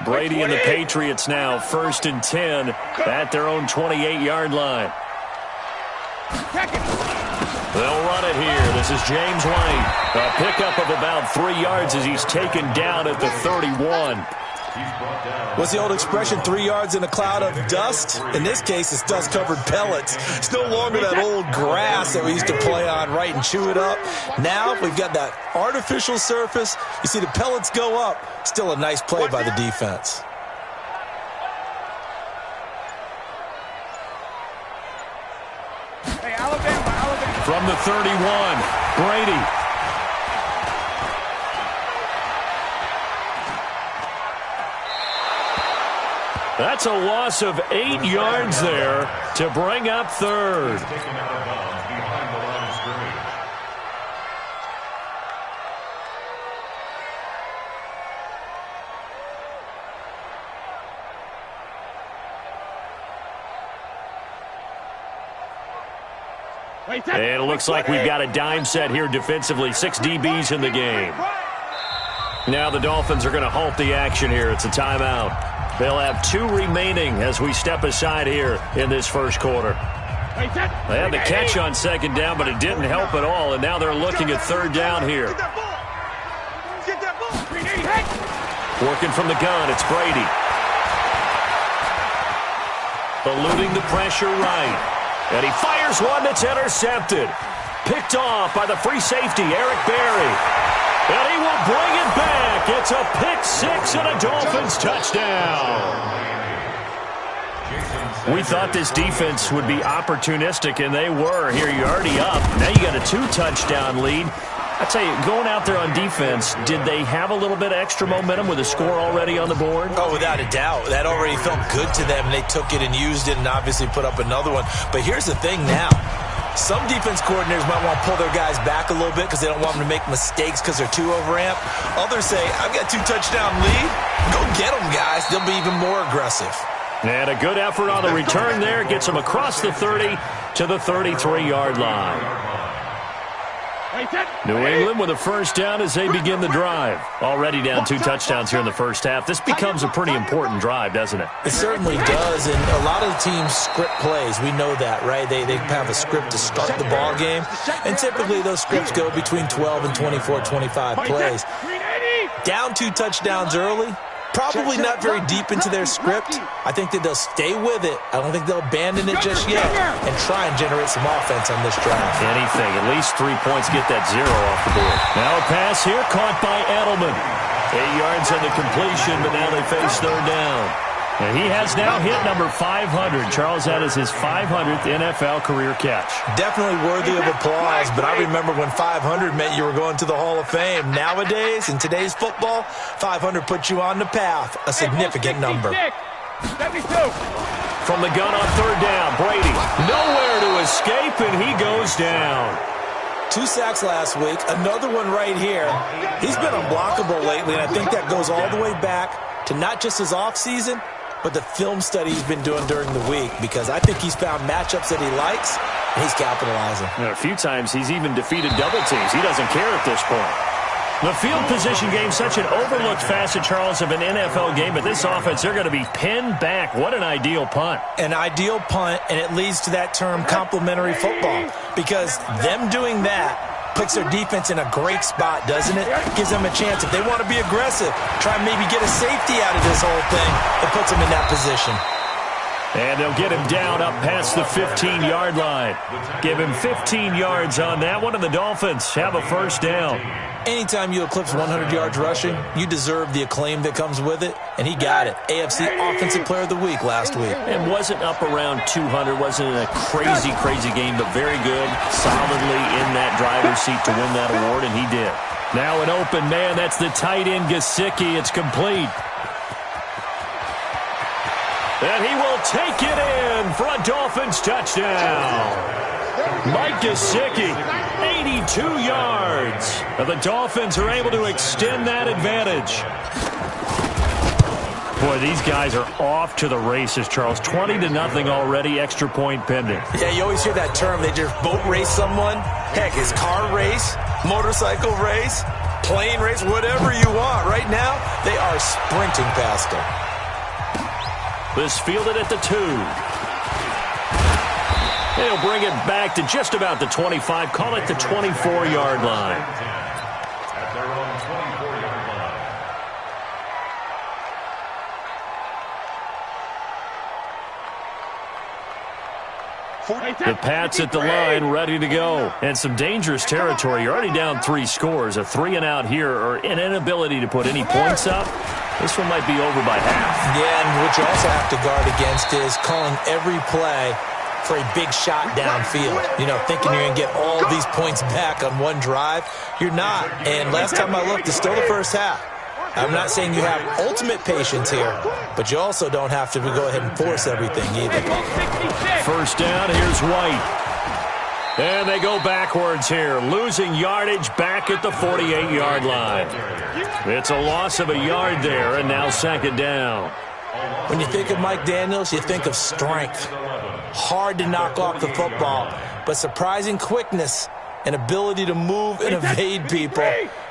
Brady and the Patriots now 1st and 10 at their own 28-yard line. They'll run it here. This is James White. A pickup of about 3 yards as he's taken down at the 31. What's the old expression, 3 yards in a cloud of dust? In this case, it's dust-covered pellets. It's no longer that old grass that we used to play on, right, and chew it up. Now we've got that artificial surface. You see the pellets go up. Still a nice play by the defense. From the 31, Brady. That's a loss of 8 yards there to bring up 3rd. And it looks like we've got a dime set here defensively. 6 DBs in the game. Now the Dolphins are going to halt the action here. It's a timeout. They'll have 2 remaining as we step aside here in this first quarter. They had the catch on 2nd down, but it didn't help at all, and now they're looking at 3rd down here. Working from the gun, it's Brady. Eluding the pressure right. And he fires one that's intercepted. Picked off by the free safety, Eric Berry. And he will bring it back. It's a pick 6 and a Dolphins touchdown. We thought this defense would be opportunistic, and they were. Here you're already up. Now you got a 2-touchdown lead. I tell you, going out there on defense, did they have a little bit of extra momentum with a score already on the board? Oh, without a doubt. That already felt good to them, and they took it and used it and obviously put up another one. But here's the thing now. Some defense coordinators might want to pull their guys back a little bit because they don't want them to make mistakes because they're too overamped. Others say, I've got 2-touchdown lead. Go get them, guys. They'll be even more aggressive. And a good effort on the return there. Gets them across the 30 to the 33-yard line. New England with a 1st down as they begin the drive. Already down 2 touchdowns here in the first half. This becomes a pretty important drive, doesn't it? It certainly does, and a lot of the teams script plays. We know that, right? They have a script to start the ball game, and typically those scripts go between 12 and 24, 25 plays. Down 2 touchdowns early, probably not very deep into their script. I think that they'll stay with it. I don't think they'll abandon it just yet and try and generate some offense on this drive. Anything. At least 3 points, get that 0 off the board. Now a pass here caught by Edelman. 8 yards on the completion, but now they face 3rd down. And he has now hit number 500. Charles, that is his 500th NFL career catch. Definitely worthy of applause, but I remember when 500 meant you were going to the Hall of Fame. Nowadays, in today's football, 500 puts you on the path, a significant number. 72. From the gun on 3rd down, Brady nowhere to escape, and he goes down. 2 sacks last week, another one right here. He's been unblockable lately, and I think that goes all the way back to not just his offseason, but the film study he's been doing during the week, because I think he's found matchups that he likes, and he's capitalizing. A few times he's even defeated double teams. He doesn't care at this point. The field position game, such an overlooked facet, Charles, of an NFL game, but this offense, they're going to be pinned back. What an ideal punt. An ideal punt, and it leads to that term complementary football, because them doing that puts their defense in a great spot, doesn't it? Gives them a chance. If they want to be aggressive, try and maybe get a safety out of this whole thing, it puts them in that position. And they'll get him down up past the 15-yard line. Give him 15 yards on that one, and the Dolphins have a 1st down. Anytime you eclipse 100 yards rushing, you deserve the acclaim that comes with it, and he got it. AFC Offensive Player of the Week last week. And wasn't up around 200, wasn't a crazy, crazy game, but very good, solidly in that driver's seat to win that award, and he did. Now an open man, that's the tight end, Gesicki. It's complete. And he will take it in for a Dolphins touchdown. Mike Gesicki, 82 yards. And the Dolphins are able to extend that advantage. Boy, these guys are off to the races, Charles. 20-0 already, extra point pending. Yeah, you always hear that term. They just boat race someone. Heck, is car race, motorcycle race, plane race, whatever you want. Right now, they are sprinting past him. This fielded at the 2. They'll bring it back to just about the 25. Call it the 24-yard line. At their own 24-yard line. The Pats at the line, ready to go. And some dangerous territory. You're already down 3 scores. A 3-and-out here, or an inability to put any points up. This one might be over by half. Yeah, and what you also have to guard against is calling every play for a big shot downfield. You know, thinking you're going to get all these points back on one drive. You're not. And last time I looked, it's still the first half. I'm not saying you have ultimate patience here, but you also don't have to go ahead and force everything either. First down, here's White. And they go backwards here, losing yardage back at the 48-yard line. It's a loss of a yard there, and now second down. When you think of Mike Daniels, you think of strength. Hard to knock off the football, but surprising quickness and ability to move and evade people.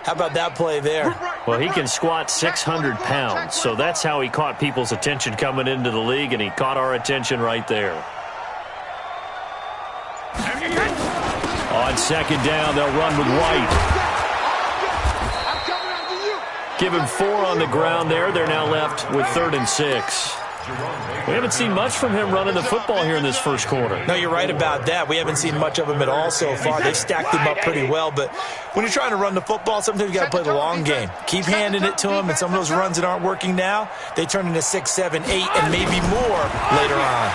How about that play there? Well, he can squat 600 pounds, so that's how he caught people's attention coming into the league, and he caught our attention right there. On second down, they'll run with White. Give him 4 on the ground there. They're now left with 3rd and 6. We haven't seen much from him running the football here in this first quarter. No, you're right about that. We haven't seen much of him at all so far. They've stacked him up pretty well, but when you're trying to run the football, sometimes you got to play the long game. Keep handing it to him, and some of those runs that aren't working now, they turn into 6, 7, 8, and maybe more later on.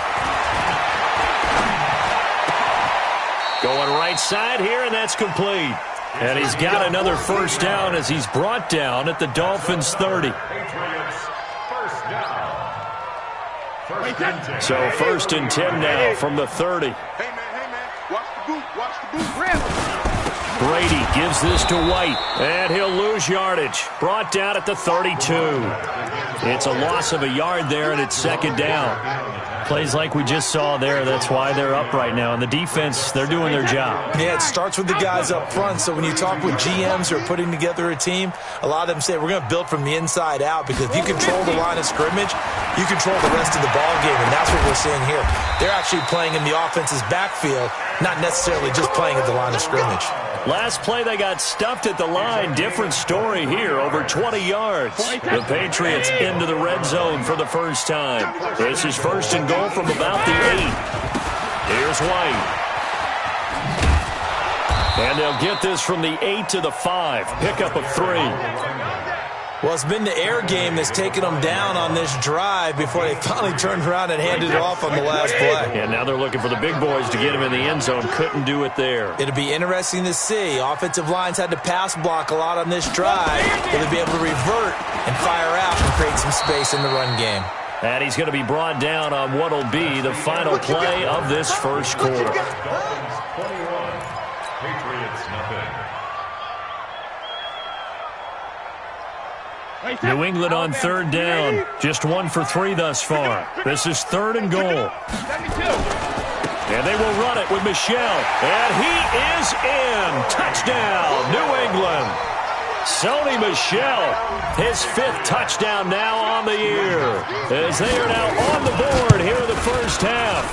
Going right side here, and that's complete. And he's got another first down as he's brought down at the Dolphins' 30. So 1st and 10 now from the 30. Hey, man, watch the boot. Brady gives this to White, and he'll lose yardage. Brought down at the 32. It's a loss of a yard there, and it's second down. Plays like we just saw there, that's why they're up right now. And the defense, they're doing their job. Yeah, it starts with the guys up front. So when you talk with GMs who are putting together a team, a lot of them say we're going to build from the inside out, because if you control the line of scrimmage, you control the rest of the ball game, and that's what we're seeing here. They're actually playing in the offense's backfield, not necessarily just playing at the line of scrimmage. Last play, they got stuffed at the line. Different story here, over 20 yards. The Patriots into the red zone for the first time. This is 1st and goal from about the 8. Here's White. And they'll get this from the 8 to the 5. Pickup of 3. Well, it's been the air game that's taken them down on this drive before they finally turned around and handed it off on the last play. And now they're looking for the big boys to get him in the end zone. Couldn't do it there. It'll be interesting to see. Offensive lines had to pass block a lot on this drive. Will they be able to revert and fire out and create some space in the run game? And he's going to be brought down on what will be the final play of this first quarter. Dolphins 21, Patriots nothing. New England on 3rd down. Just 1 for 3 thus far. This is 3rd and goal. And they will run it with Michel. And he is in. Touchdown, New England. Sony Michel, his 5th touchdown now on the year, as they are now on the board here in the first half.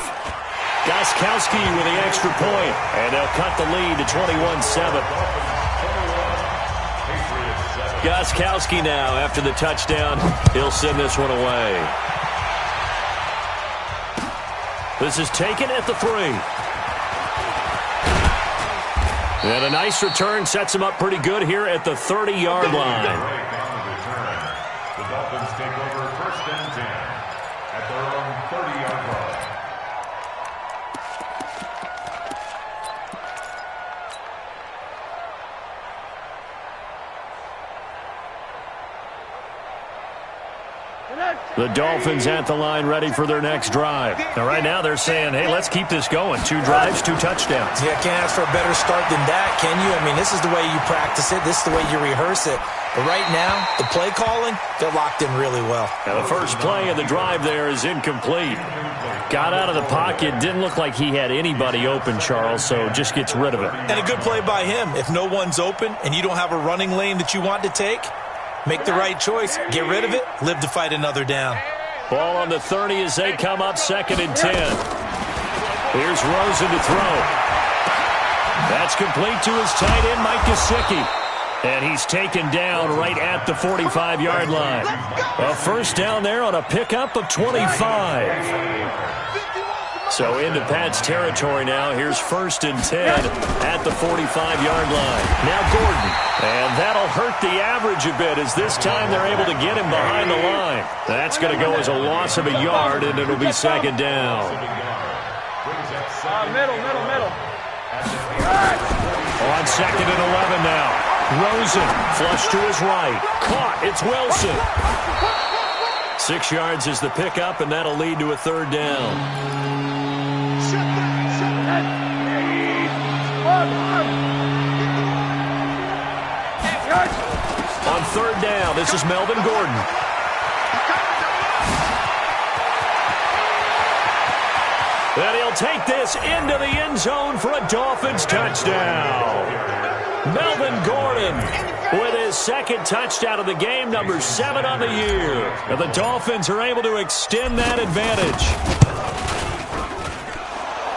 Gostkowski with the extra point, and they'll cut the lead to 21-7. Gostkowski now, after the touchdown, he'll send this one away. This is taken at the 3. And a nice return sets him up pretty good here at the 30-yard line. The Dolphins take over 1st and 10 at their own 30-yard line. The Dolphins at the line ready for their next drive. Now, right now they're saying, hey, let's keep this going. 2 drives, 2 touchdowns. Yeah, can't ask for a better start than that, can you? I mean, this is the way you practice it. This is the way you rehearse it. But right now, the play calling, they're locked in really well. Now, the first play of the drive there is incomplete. Got out of the pocket. Didn't look like he had anybody open, Charles, so just gets rid of it. And a good play by him. If no one's open and you don't have a running lane that you want to take, make the right choice. Get rid of it. Live to fight another down. Ball on the 30 as they come up 2nd and 10. Here's Rosen to throw. That's complete to his tight end, Mike Gesicki. And he's taken down right at the 45-yard line. A first down there on a pickup of 25. So into Pat's territory now. Here's 1st and 10 at the 45-yard line. Now Gordon. And that'll hurt the average a bit as this time they're able to get him behind the line. That's going to go as a loss of a yard, and it'll be 2nd down. Middle. On 2nd and 11 now. Rosen, flush to his right. Caught. It's Wilson. 6 yards is the pickup, and that'll lead to a 3rd down. On 3rd down, this is Melvin Gordon. And he'll take this into the end zone for a Dolphins touchdown. Melvin Gordon with his 2nd touchdown of the game, number 7 on the year. And the Dolphins are able to extend that advantage.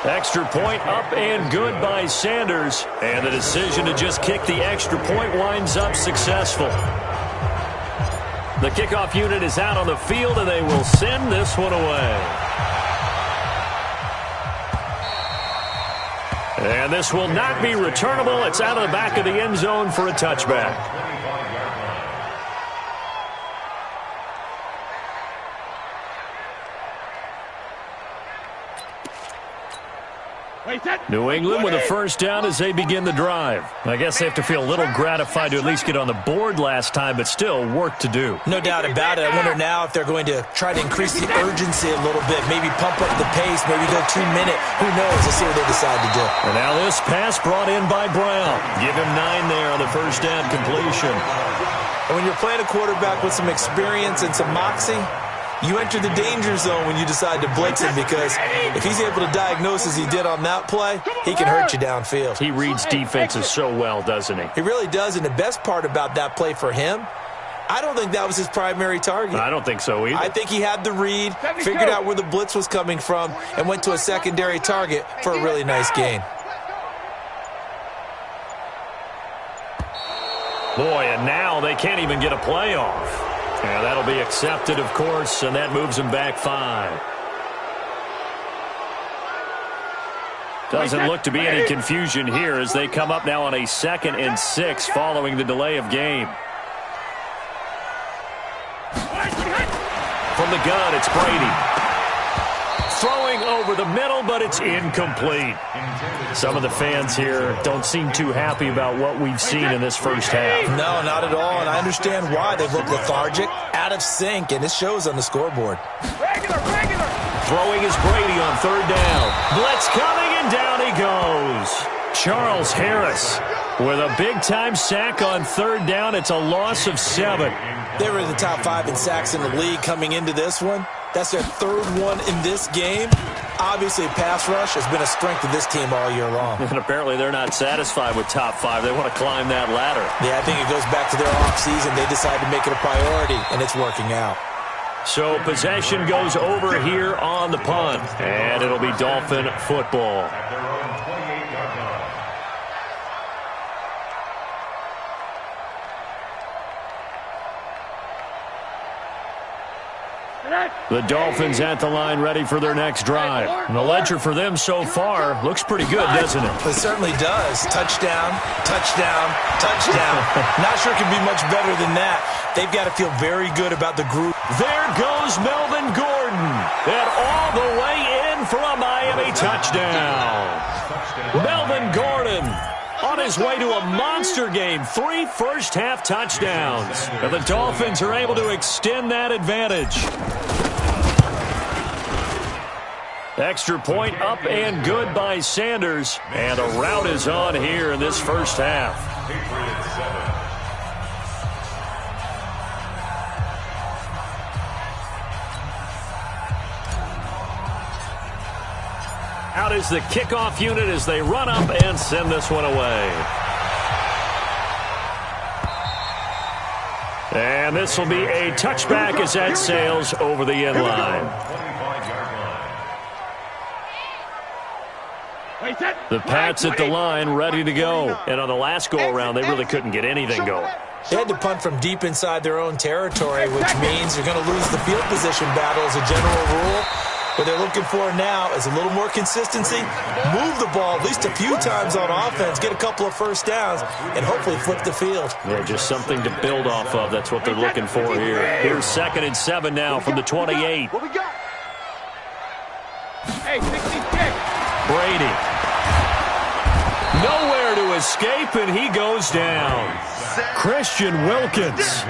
Extra point up and good by Sanders. And the decision to just kick the extra point winds up successful. The kickoff unit is out on the field, and they will send this one away. And this will not be returnable. It's out of the back of the end zone for a touchback. New England with a first down as they begin the drive. I guess they have to feel a little gratified to at least get on the board last time, but still work to do. No doubt about it. I wonder now if they're going to try to increase the urgency a little bit, maybe pump up the pace, maybe go 2-minute. Who knows? Let's see what they decide to do. And now this pass brought in by Brown. Give him 9 there on the first down completion. And when you're playing a quarterback with some experience and some moxie, you enter the danger zone when you decide to blitz him, because if he's able to diagnose as he did on that play, he can hurt you downfield. He reads defenses so well, doesn't he? He really does, and the best part about that play for him, I don't think that was his primary target. I don't think so either. I think he had the read, figured out where the blitz was coming from, and went to a secondary target for a really nice gain. Boy, and now they can't even get a play off. Yeah, that'll be accepted, of course, and that moves him back 5. Doesn't look to be any confusion here as they come up now on a 2nd and 6 following the delay of game. From the gun, it's Brady. Throwing over the middle, but it's incomplete. Some of the fans here don't seem too happy about what we've seen in this first half. No, not at all, and I understand why. They look lethargic, out of sync, and it shows on the scoreboard. Throwing is Brady on 3rd down. Blitz coming, and down he goes. Charles Harris with a big-time sack on 3rd down. It's a loss of 7. They were in the top 5 in sacks in the league coming into this one. That's their 3rd one in this game. Obviously, pass rush has been a strength of this team all year long. And apparently they're not satisfied with top 5. They want to climb that ladder. Yeah, I think it goes back to their offseason. They decided to make it a priority, and it's working out. So possession goes over here on the punt, and it'll be Dolphin football. The Dolphins at the line ready for their next drive. And the ledger for them so far looks pretty good, doesn't it? It certainly does. Touchdown, touchdown, touchdown. Not sure it can be much better than that. They've got to feel very good about the group. There goes Melvin Gordon. And all the way in for a Miami touchdown. Melvin Gordon on his way to a monster game. 3 first-half touchdowns. And the Dolphins are able to extend that advantage. Extra point up and good by Sanders. And a rout is on here in this first half. Out is the kickoff unit as they run up and send this one away. And this will be a touchback as that sails over the end line. The Pats at the line ready to go. And on the last go-around, they really couldn't get anything going. They had to punt from deep inside their own territory, which means you're going to lose the field position battle as a general rule. What they're looking for now is a little more consistency, move the ball at least a few times on offense, get a couple of first downs, and hopefully flip the field. Yeah, just something to build off of. That's what they're looking for here. Here's 2nd and 7 now from the 28. What we got? Hey, 66. Brady. Nowhere to escape, and he goes down. Christian Wilkins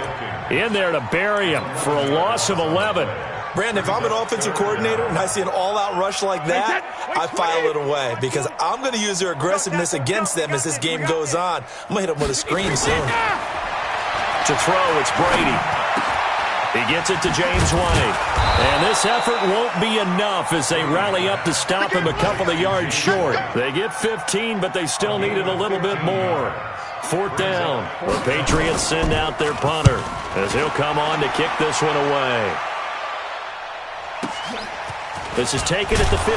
in there to bury him for a loss of 11. Brandon, if I'm an offensive coordinator and I see an all-out rush like that, I file it away because I'm going to use their aggressiveness against them as this game goes on. I'm going to hit them with a screen soon. To throw, it's Brady. He gets it to James White. And this effort won't be enough as they rally up to stop him a couple of yards short. They get 15, but they still needed a little bit more. 4th down. The Patriots send out their punter as he'll come on to kick this one away. This is taken at the 15.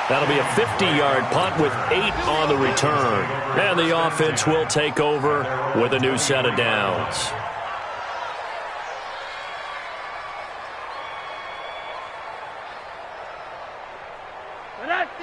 That'll be a 50-yard punt with 8 on the return. And the offense will take over with a new set of downs.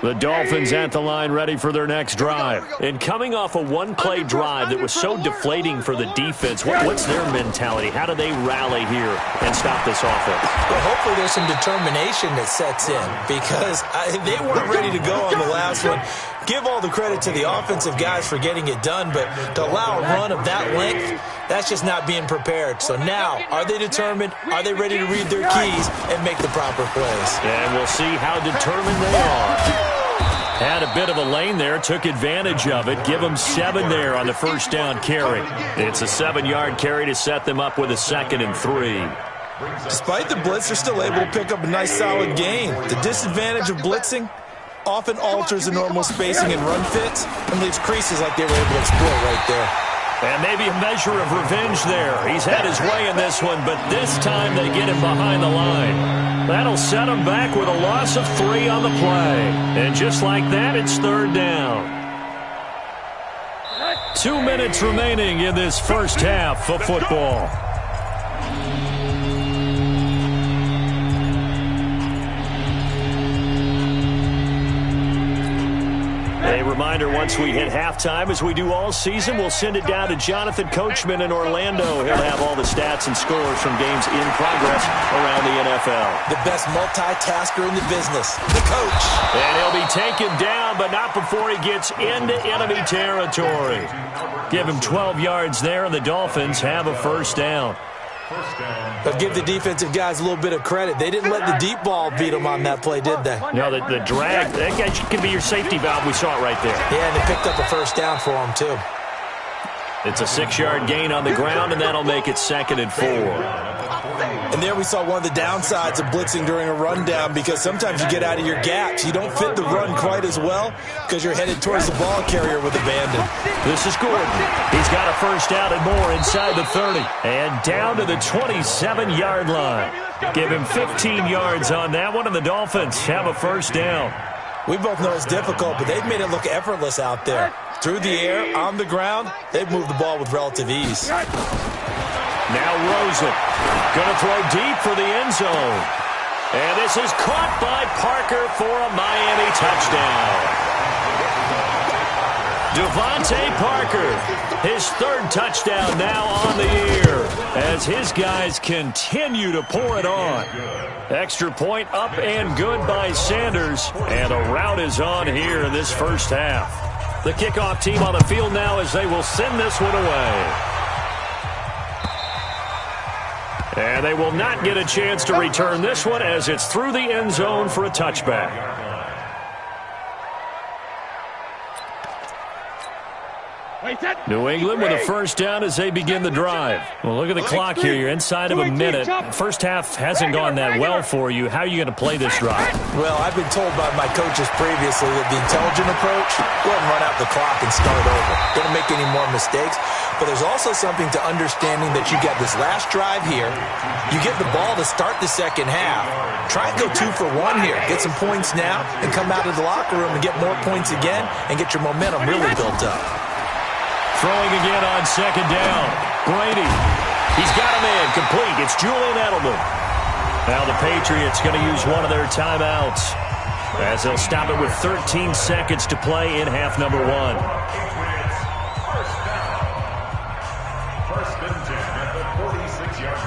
The Dolphins at the line ready for their next drive. And coming off a one-play drive that was so deflating for the defense, what's their mentality? How do they rally here and stop this offense? Well, hopefully there's some determination that sets in because they weren't ready to go on the last one. Give all the credit to the offensive guys for getting it done, but to allow a run of that length, that's just not being prepared. So now, are they determined? Are they ready to read their keys and make the proper plays? And we'll see how determined they are. Had a bit of a lane there, took advantage of it. Give them 7 there on the first down carry. It's a 7-yard carry to set them up with a 2nd and 3. Despite the blitz, they're still able to pick up a nice solid gain. The disadvantage of blitzing often alters the normal spacing and run fits and leaves creases like they were able to exploit right there. And maybe a measure of revenge there. He's had his way in this one, but this time they get him behind the line. That'll set him back with a loss of 3 on the play. And just like that, it's 3rd down. 2 minutes remaining in this first half of football. A reminder, once we hit halftime, as we do all season, we'll send it down to Jonathan Coachman in Orlando. He'll have all the stats and scores from games in progress around the NFL. The best multitasker in the business, the coach. And he'll be taken down, but not before he gets into enemy territory. Give him 12 yards there, and the Dolphins have a first down. But give the defensive guys a little bit of credit. They didn't let the deep ball beat them on that play, did they? No, the drag, that guy can be your safety valve. We saw it right there. Yeah, and they picked up a first down for him, too. It's a 6-yard gain on the ground, and that'll make it 2nd and 4. And there we saw one of the downsides of blitzing during a rundown because sometimes you get out of your gaps. You don't fit the run quite as well because you're headed towards the ball carrier with abandon. This is Gordon. He's got a first down and more inside the 30. And down to the 27-yard line. Give him 15 yards on that one, and the Dolphins have a first down. We both know it's difficult, but they've made it look effortless out there. Through the air, on the ground, they've moved the ball with relative ease. Now Rosen, going to throw deep for the end zone. And this is caught by Parker for a Miami touchdown. Devontae Parker, his 3rd touchdown now on the year as his guys continue to pour it on. Extra point up and good by Sanders, and a rout is on here in this first half. The kickoff team on the field now as they will send this one away. And they will not get a chance to return this one as it's through the end zone for a touchback. New England with a first down as they begin the drive. Well, look at the clock here. You're inside of a minute. First half hasn't gone that well for you. How are you going to play this drive? Well, I've been told by my coaches previously that the intelligent approach, go ahead and run out the clock and start over. Don't make any more mistakes. But there's also something to understanding that you get this last drive here. You get the ball to start the second half. Try and go 2 for 1 here. Get some points now and come out of the locker room and get more points again and get your momentum really built up. Throwing again on second down. Brady. He's got him in. Complete. It's Julian Edelman. Now the Patriots going to use one of their timeouts as they'll stop it with 13 seconds to play in half number 1. First and 10 at the 46-yard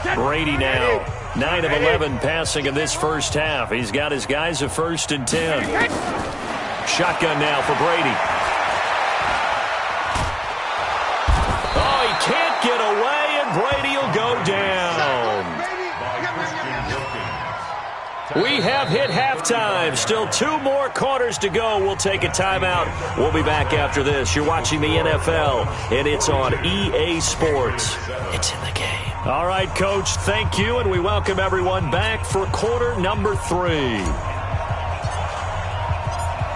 line. Brady now. 9 of 11 passing in this first half. He's got his guys at first and 10. Shotgun now for Brady. Oh, he can't get away, and Brady will go down. We have hit halftime. Still 2 more quarters to go. We'll take a timeout. We'll be back after this. You're watching the NFL, and it's on EA Sports. It's in the game. All right, Coach, thank you, and we welcome everyone back for quarter number 3.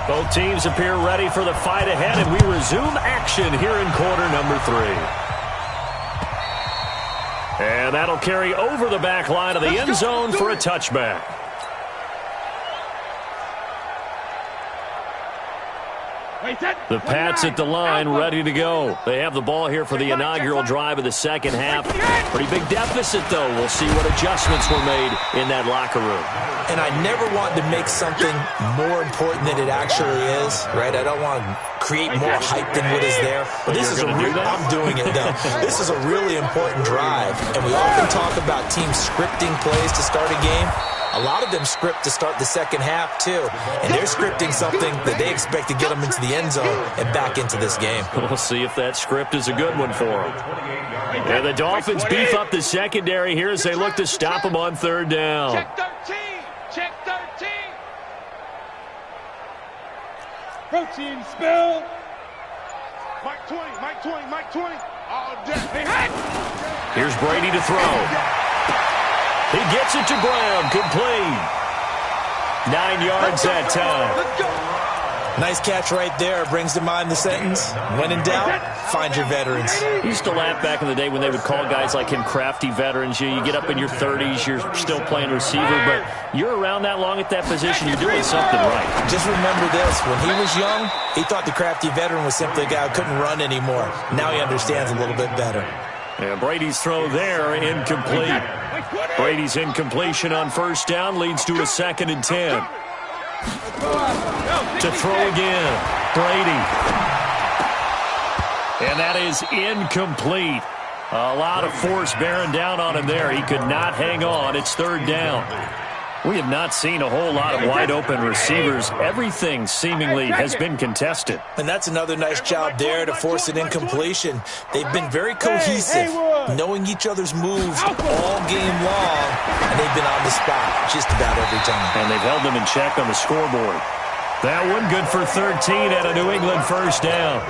Both teams appear ready for the fight ahead, and we resume action here in quarter number 3. And that'll carry over the back line of the end zone for a touchback. The Pats at the line, ready to go. They have the ball here for the inaugural drive of the second half. Pretty big deficit, though. We'll see what adjustments were made in that locker room. And I never want to make something more important than it actually is, right? I don't want to create more hype than what is there. But this is I'm doing it, though. This is a really important drive. And we often talk about teams scripting plays to start a game. A lot of them script to start the second half, too. And they're scripting something that they expect to get them into the end zone and back into this game. We'll see if that script is a good one for them. And the Dolphins beef up the secondary here as they look to stop them on third down. Check 13. Check 13. Protein spill. Mike 20, Mike 20, Mike 20. All day. Hey. Here's Brady to throw. He gets it to Brown, complete. 9 yards that time. Nice catch right there. Brings to mind the sentence, when in doubt, find your veterans. I used to laugh back in the day when they would call guys like him crafty veterans. You get up in your 30s, you're still playing receiver, but you're around that long at that position, you're doing something right. Just remember this. When he was young, he thought the crafty veteran was simply a guy who couldn't run anymore. Now he understands a little bit better. And Brady's throw there, incomplete. Brady's incompletion on first down leads to a 2nd and 10. To throw again, Brady. And that is incomplete. A lot of force bearing down on him there. He could not hang on. It's third down. We have not seen a whole lot of wide-open receivers. Everything seemingly has been contested. And that's another nice job there to force an incompletion. They've been very cohesive, knowing each other's moves all game long, and they've been on the spot just about every time. And they've held them in check on the scoreboard. That one good for 13 at a New England first down.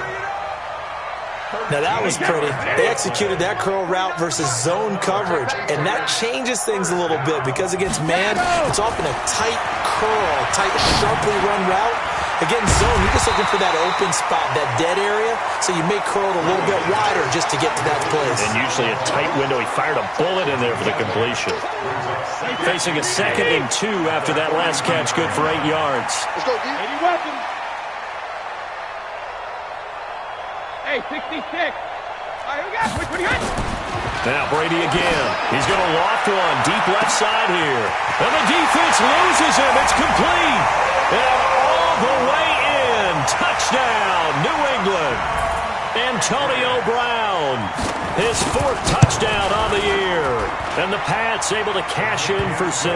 Now that was pretty. They executed that curl route versus zone coverage, and that changes things a little bit because against man, it's often a tight curl, tight, sharply run route. Against zone, you're just looking for that open spot, that dead area, so you may curl it a little bit wider just to get to that place. And usually a tight window. He fired a bullet in there for the completion. Facing a 2nd and 2 after that last catch, good for 8 yards. Let's go, D. 80 weapons. Hey, 66. All right, here we go. What do you got? Now Brady again. He's going to loft one deep left side here. And the defense loses him. It's complete. And all the way in. Touchdown, New England. Antonio Brown. His 4th touchdown on the year. And the Pats able to cash in for 6.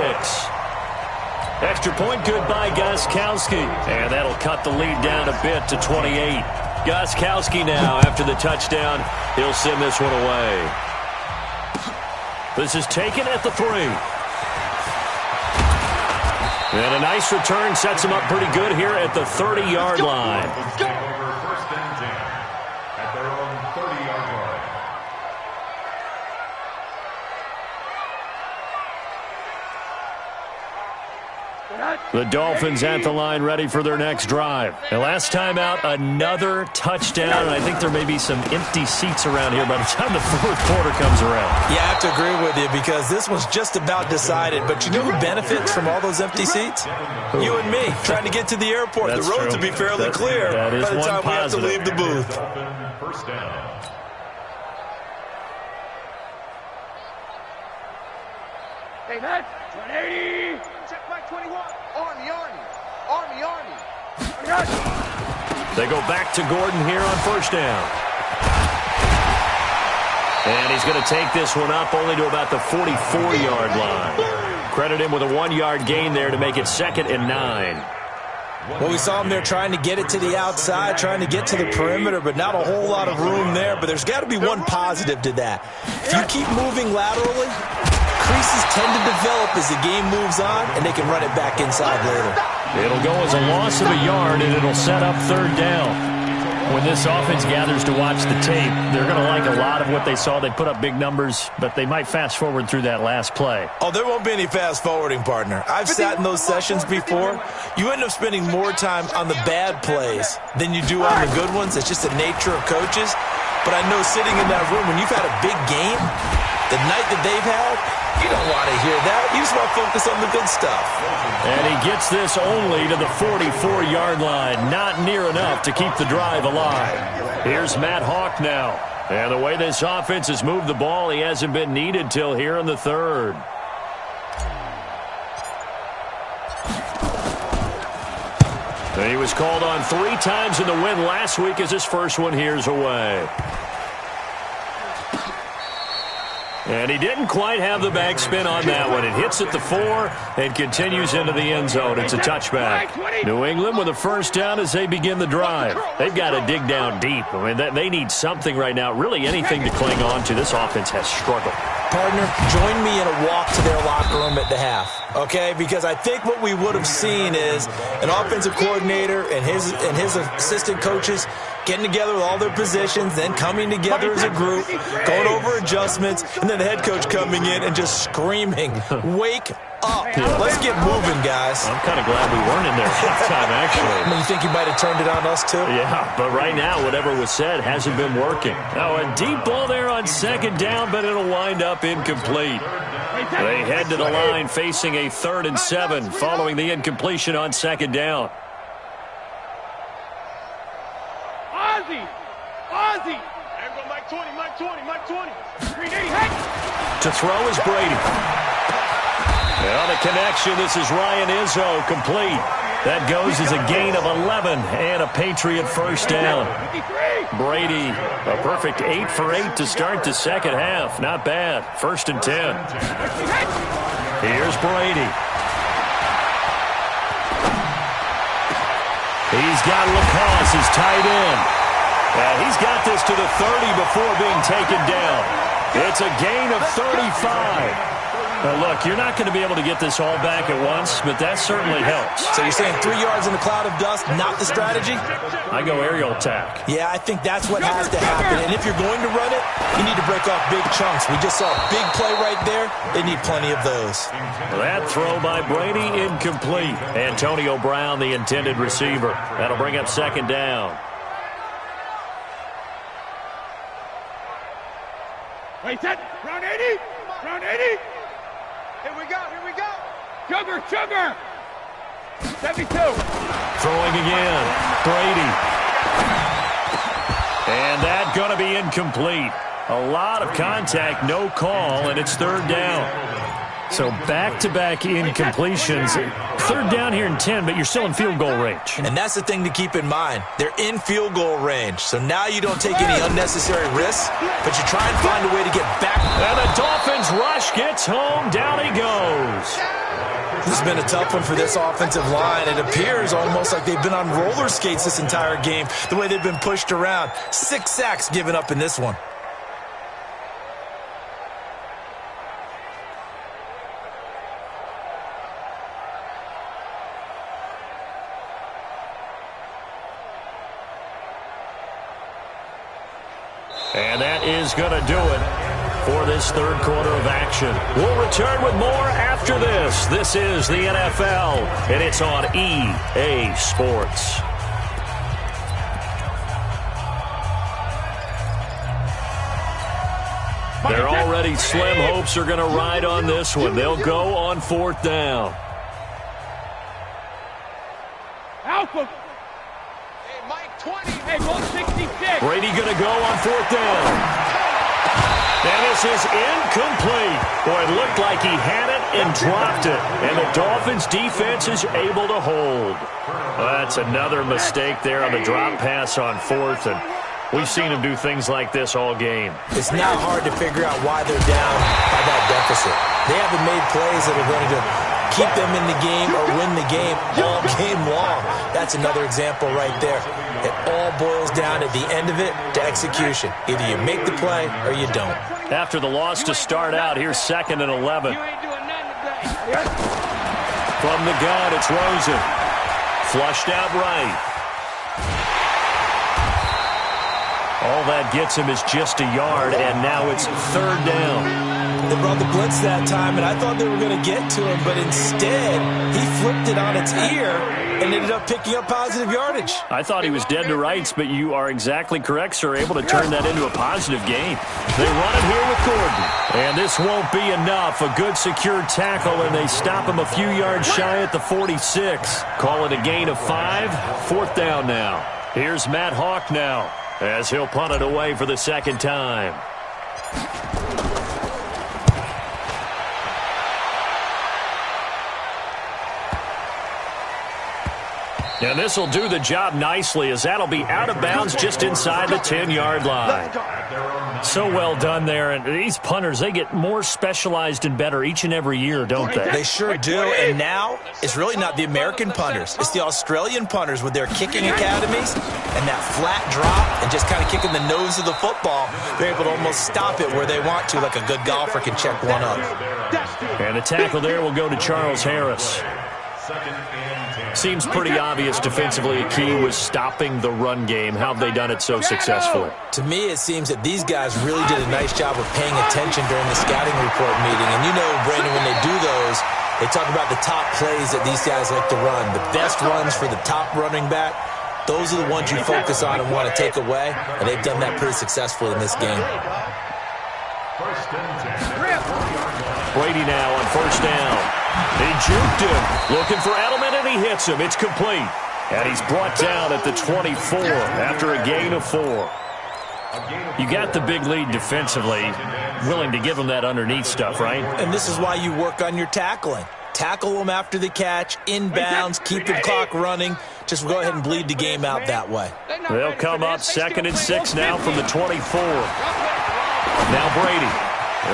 Extra point good by Gostkowski. And that'll cut the lead down a bit to 28. Gostkowski now, after the touchdown, he'll send this one away. This is taken at the 3. And a nice return sets him up pretty good here at the 30-yard line. Take over first and 10 at their own 30-yard line. The Dolphins at the line ready for their next drive. And last time out, another touchdown. And I think there may be some empty seats around here by the time the fourth quarter comes around. Yeah, I have to agree with you because this was just about decided. But you know who benefits from all those empty seats? You and me, trying to get to the airport. That's the roads true. will be fairly clear that is by the one time positive. we have to leave the booth. Dolphin first down. Hey, Matt. 180. Check my 21. Army. I got you. They go back to Gordon here on first down. And he's going to take this one up only to about the 44-yard line. Credit him with a 1-yard gain there to make it 2nd and 9. Well, we saw him there trying to get it to the outside, trying to get to the perimeter, but not a whole lot of room there. But there's got to be one positive to that. If you keep moving laterally, creases tend to develop as the game moves on, and they can run it back inside later. It'll go as a loss of a yard, and it'll set up 3rd down. When this offense gathers to watch the tape, they're going to like a lot of what they saw. They put up big numbers, but they might fast forward through that last play. Oh, there won't be any fast forwarding, partner. I've sat in those sessions before. You end up spending more time on the bad plays than you do on the good ones. It's just the nature of coaches. But I know sitting in that room, when you've had a big game, the night that they've had, you don't want to hear that. You just want to focus on the good stuff. And he gets this only to the 44-yard line. Not near enough to keep the drive alive. Here's Matt Hawk now. And the way this offense has moved the ball, he hasn't been needed till here in the 3rd. And he was called on 3 times in the win last week as his first one here's away. And he didn't quite have the backspin on that one. It hits at the 4 and continues into the end zone. It's a touchback. New England with a first down as they begin the drive. They've got to dig down deep. I mean, they need something right now, really anything to cling on to. This offense has struggled. Partner, join me in a walk to their locker room at the half, okay? Because I think what we would have seen is an offensive coordinator and his assistant coaches getting together with all their positions, then coming together as a group, going over adjustments, and then the head coach coming in and just screaming, wake up. Let's get moving, guys. I'm kind of glad we weren't in there halftime, actually. You think you might have turned it on us, too? Yeah, but right now, whatever was said hasn't been working. Now, a deep ball there on 2nd down, but it'll wind up incomplete. They head to the line facing a 3rd and 7 following the incompletion on 2nd down. Ozzy. And go Mike 20. To throw is Brady. Well, the connection, this is Ryan Izzo, complete. That goes as a gain of 11 and a Patriot first down. Brady, a perfect 8 for 8 to start the second half. Not bad. 1st and 10. Here's Brady. He's got Lacoste as tight end. He's got this to the 30 before being taken down. It's a gain of 35. Now, look, you're not going to be able to get this all back at once, but that certainly helps. So you're saying 3 yards in a cloud of dust, not the strategy? I go aerial attack. Yeah, I think that's what has to happen. And if you're going to run it, you need to break off big chunks. We just saw a big play right there. They need plenty of those. That throw by Brady, incomplete. Antonio Brown, the intended receiver. That'll bring up 2nd down. Wait, set. Round 80. Here we go. Sugar. 72. Throwing again. Brady. And that going to be incomplete. A lot of contact, no call, and it's 3rd down. So back-to-back incompletions. 3rd down here in 10, but you're still in field goal range. And that's the thing to keep in mind. They're in field goal range. So now you don't take any unnecessary risks, but you try and find a way to get back. And the Dolphins rush gets home. Down he goes. This has been a tough one for this offensive line. It appears almost like they've been on roller skates this entire game, the way they've been pushed around. 6 sacks given up in this one. And that is going to do it for this third quarter of action. We'll return with more after this. This is the NFL, and it's on EA Sports. They're already slim hopes are going to ride on this one. They'll go on fourth down. Alpha. Hey, Mike 20. Hey, go 66. Brady going to go on fourth down. And this is incomplete. Boy, it looked like he had it and dropped it. And the Dolphins defense is able to hold. That's another mistake there on the drop pass on fourth. And we've seen him do things like this all game. It's not hard to figure out why they're down by that deficit. They haven't made plays that are going to keep them in the game or win the game all game long. That's another example right there. It all boils down at the end of it to execution. Either you make the play or you don't. After the loss to start out, here's 2nd and 11. From the gun, it's Rosen. Flushed out right. All that gets him is just a yard, and now it's third down. They brought the blitz that time, and I thought they were going to get to him, but instead, he flipped it on its ear and ended up picking up positive yardage. I thought he was dead to rights, but you are exactly correct, sir. Able to turn that into a positive gain. They run it here with Gordon. And this won't be enough. A good secure tackle, and they stop him a few yards shy at the 46. Call it a gain of 5. Fourth down now. Here's Matt Hawk now, as he'll punt it away for the second time. And this will do the job nicely, as that'll be out of bounds just inside the 10-yard line. So well done there. And these punters, they get more specialized and better each and every year, don't they? They sure do. And now it's really not the American punters. It's the Australian punters with their kicking academies and that flat drop and just kind of kicking the nose of the football. They're able to almost stop it where they want to, like a good golfer can check one up. And the tackle there will go to Charles Harris. Seems pretty obvious defensively. A key was stopping the run game. How have they done it so successfully? To me, it seems that these guys really did a nice job of paying attention during the scouting report meeting. And you know, Brandon, when they do those, they talk about the top plays that these guys like to run. The best runs for the top running back, those are the ones you focus on and want to take away. And they've done that pretty successfully in this game. Brady now on first down. He juked him, looking for Edelman, and he hits him. It's complete. And he's brought down at the 24 after a gain of 4. You got the big lead defensively, willing to give him that underneath stuff, right? And this is why you work on your tackling. Tackle them after the catch, inbounds, keep the clock running. Just go ahead and bleed the game out that way. They'll come up 2nd and 6 now from the 24. Now Brady.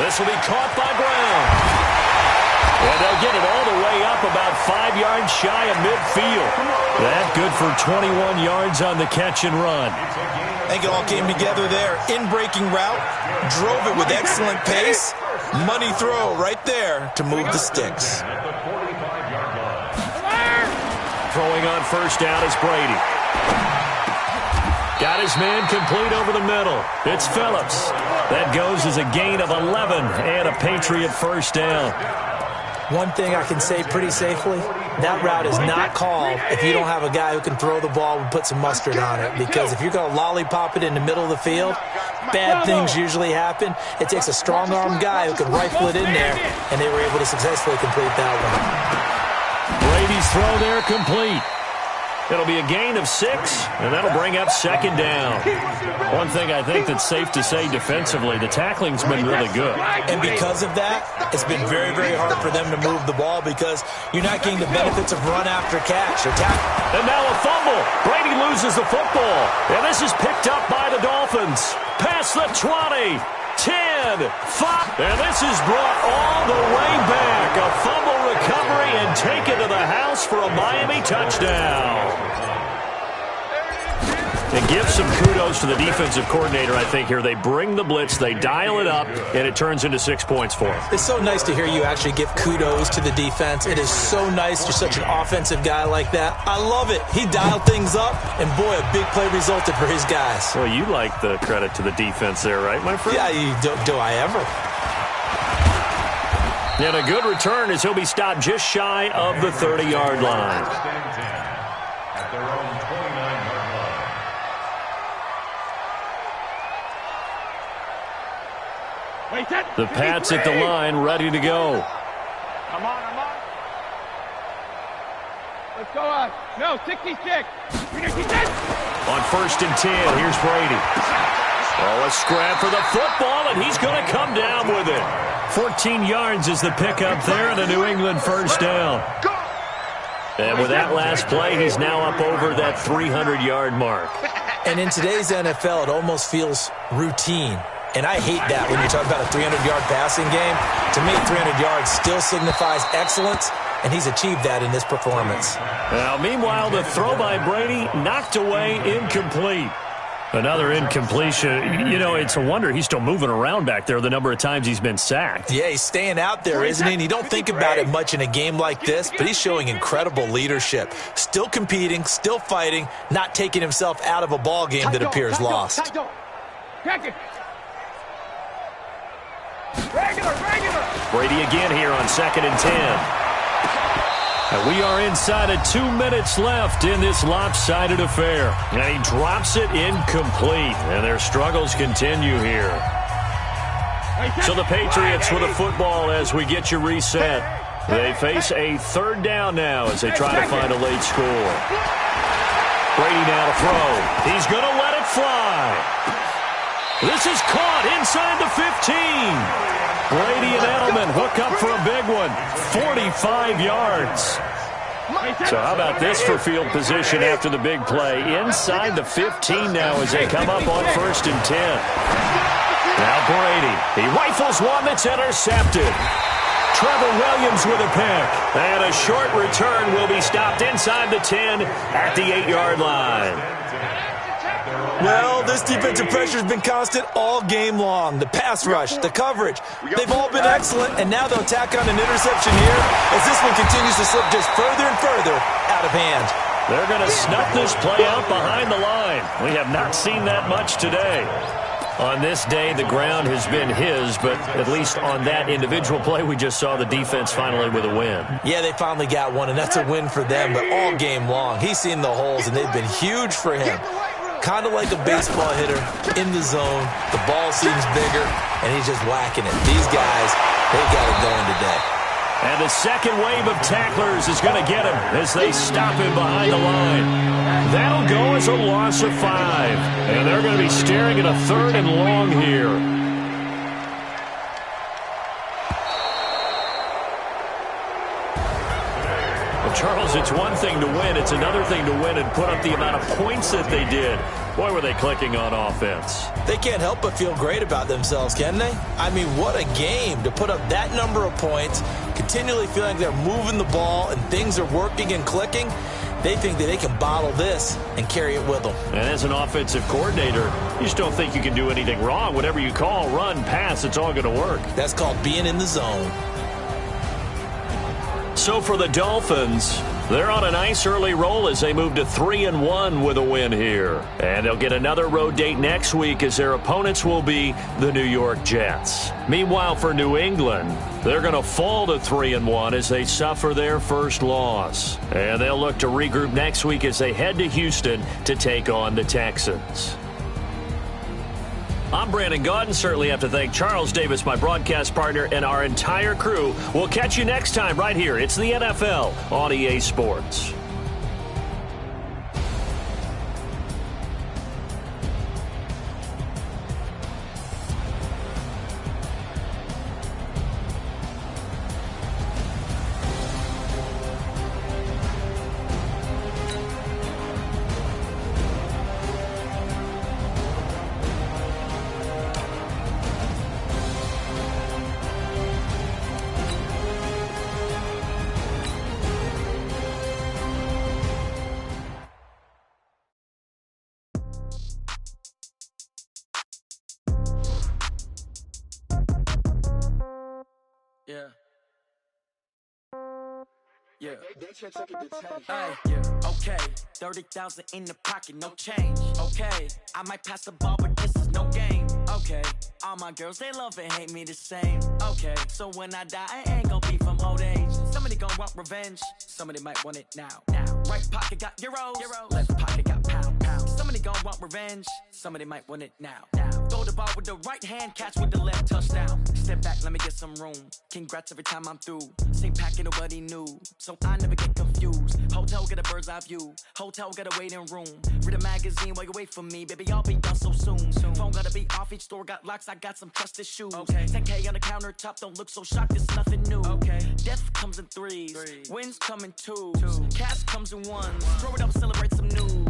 This will be caught by Brown. And they'll get it all the way up about 5 yards shy of midfield. That good for 21 yards on the catch and run. I think it all came together there. In-breaking route, drove it with excellent pace. Money throw right there to move the sticks. Throwing on first down is Brady. Got his man complete over the middle. It's Phillips. That goes as a gain of 11 and a Patriot first down. One thing I can say pretty safely, that route is not called if you don't have a guy who can throw the ball and put some mustard on it. Because if you're going to lollipop it in the middle of the field, bad things usually happen. It takes a strong-arm guy who can rifle it in there, and they were able to successfully complete that one. Brady's throw there complete. It'll be a gain of 6, and that'll bring up second down. One thing I think that's safe to say defensively, the tackling's been really good. And because of that, it's been very, very hard for them to move the ball because you're not getting the benefits of run after catch or tackle. And now a fumble. Brady loses the football. And this is picked up by the Dolphins. Past the 20. 10, 5, and this is brought all the way back. A fumble recovery and taken to the house for a Miami touchdown. And give some kudos to the defensive coordinator, I think, here. They bring the blitz, they dial it up, and it turns into 6 points for them. It's so nice to hear you actually give kudos to the defense. It is so nice. You're such an offensive guy like that. I love it. He dialed things up, and boy, a big play resulted for his guys. Well, you like the credit to the defense there, right, my friend? Yeah, do I ever? And a good return as he'll be stopped just shy of the 30-yard line. At their own 29-yard line. The Pats at the line, ready to go. Come on. Let's go up. No, 66. On 1st and 10, here's Brady. Oh, a scrap for the football, and he's going to come down with it. 14 yards is the pickup there, and a New England first down. And with that last play, he's now up over that 300-yard mark. And in today's NFL, it almost feels routine. And I hate that when you talk about a 300-yard passing game. To me, 300 yards still signifies excellence, and he's achieved that in this performance. Now, meanwhile, the throw by Brady knocked away, incomplete. Another incompletion. You know, it's a wonder he's still moving around back there the number of times he's been sacked. Yeah, he's staying out there, isn't he? And you don't think about it much in a game like this, but he's showing incredible leadership. Still competing, still fighting, not taking himself out of a ball game that appears lost. Brady again here on 2nd and 10. And we are inside of 2 minutes left in this lopsided affair. And he drops it incomplete. And their struggles continue here. So the Patriots with a football as we get you reset. They face a 3rd down now as they try to find a late score. Brady now to throw. He's going to let it fly. This is caught inside the 15. Brady and Edelman hook up for a big one. 45 yards. So how about this for field position after the big play? Inside the 15 now as they come up on 1st and 10. Now Brady. He rifles one that's intercepted. Trevor Williams with a pick. And a short return will be stopped inside the 10 at the 8-yard line. Well, this defensive pressure has been constant all game long. The pass rush, the coverage, they've all been excellent, and now they'll tack on an interception here as this one continues to slip just further and further out of hand. They're going to snuff this play out behind the line. We have not seen that much today. On this day, the ground has been his, but at least on that individual play, we just saw the defense finally with a win. Yeah, they finally got one, and that's a win for them, but all game long, he's seen the holes, and they've been huge for him. Kind of like a baseball hitter in the zone. The ball seems bigger, and he's just whacking it. These guys, they got it going today. And the second wave of tacklers is going to get him as they stop him behind the line. That'll go as a loss of 5. And they're going to be staring at a 3rd and long here. Charles, it's one thing to win. It's another thing to win and put up the amount of points that they did. Boy, were they clicking on offense. They can't help but feel great about themselves, can they? I mean, what a game to put up that number of points, continually feeling they're moving the ball and things are working and clicking. They think that they can bottle this and carry it with them. And as an offensive coordinator, you just don't think you can do anything wrong. Whatever you call, run, pass, it's all going to work. That's called being in the zone. So for the Dolphins, they're on a nice early roll as they move to 3-1 with a win here. And they'll get another road date next week as their opponents will be the New York Jets. Meanwhile, for New England, they're going to fall to 3-1 as they suffer their first loss. And they'll look to regroup next week as they head to Houston to take on the Texans. I'm Brandon Gaudin. Certainly have to thank Charles Davis, my broadcast partner, and our entire crew. We'll catch you next time right here. It's the NFL on EA Sports. Yeah. Yeah. Hey, yeah. Okay. 30,000 in the pocket, no change. Okay. I might pass the ball, but this is no game. Okay. All my girls, they love and hate me the same. Okay. So when I die, I ain't gon' be from old age. Somebody gon' want revenge. Somebody might want it now. Right pocket got euros. Left pocket got pound. Somebody gon' want revenge. Somebody might want it now. Throw the ball with the right hand, catch with the left, touchdown. Step back, let me get some room. Congrats every time I'm through. Same packet, nobody knew, so I never get confused. Hotel get a bird's eye view. Hotel got a waiting room. Read a magazine while you wait for me, baby. I'll be done so soon. Phone gotta be off. Each store got locks. I got some trusted shoes. 10K on the countertop. Don't look so shocked. It's nothing new. Death comes in threes. Wins come in twos. Cash comes in ones. Throw it up, celebrate some news.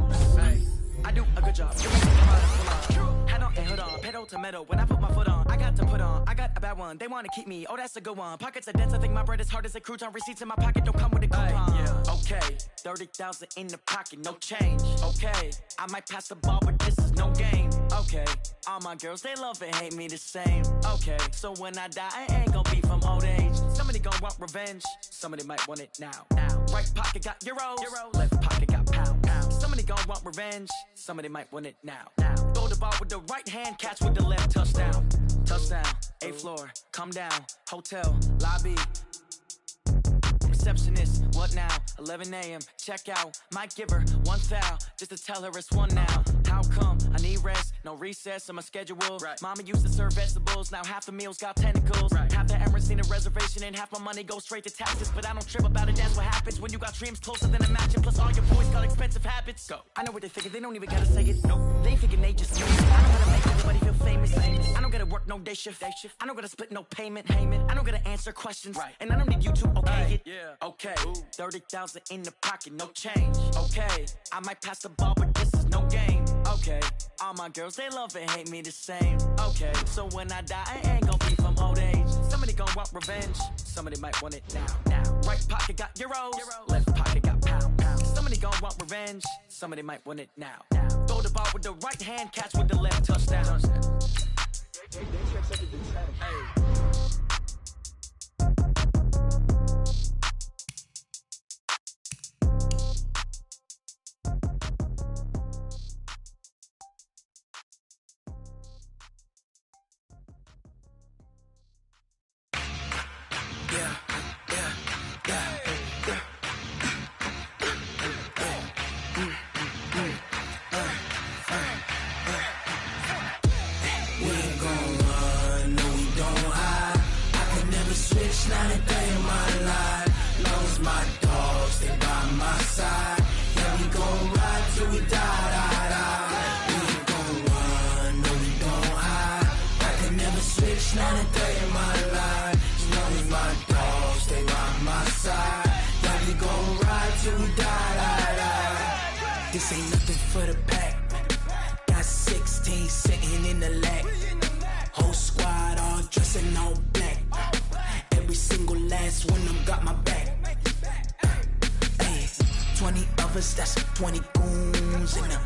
I do a good job. Head on and hood on, pedal to metal. When I put my foot on, I got to put on. I got a bad one, they wanna keep me. Oh, that's a good one. Pockets are dense, I think my bread is hard as a crouton. Receipts in my pocket don't come with a coupon. Okay, 30,000 in the pocket, no change. Okay, I might pass the ball, but this is no game. Okay, all my girls, they love and hate me the same. Okay, so when I die, I ain't gon' be from old age. Somebody gon' want revenge. Somebody might want it now. Right pocket got euros. Left pocket got pound. Somebody gon' want revenge. Somebody might want it now. Throw the ball with the right hand, catch with the left, touchdown. Touchdown, 8th floor, come down, hotel, lobby. Receptionist, what now? 11 a.m., check out. Might give her one foul, just to tell her it's one now. How come? I need rest, no recess on my schedule. Mama used to serve vegetables, now half the meals got tentacles. Half the Emirates need a reservation and half my money goes straight to taxes. But I don't trip about it, that's what happens when you got dreams closer than a match. Plus all your boys got expensive habits. Go. I know what they're thinking, they don't even gotta say it. Nope. They thinking they just know it. I don't gotta make everybody feel famous. I don't gotta work no day shift. I don't gotta split no payment. I don't gotta answer questions. And I don't need you to okay it. Okay, 30,000 in the pocket, no change. Okay, I might pass the ball, but this is no game. Okay, all my girls, they love and hate me the same. Okay, so when I die, I ain't gon' be from old age. Somebody gon' want revenge. Somebody might want it now. Right pocket got euros. Left pocket got pound. Somebody gon' want revenge. Somebody might want it now. Throw the ball with the right hand, catch with the left, touchdown. This ain't nothing for the pack. Got 16 sitting in the lap. Whole squad all dressing all black. Every single last one of them got my back. Hey, 20 of us, that's 20 goons. And the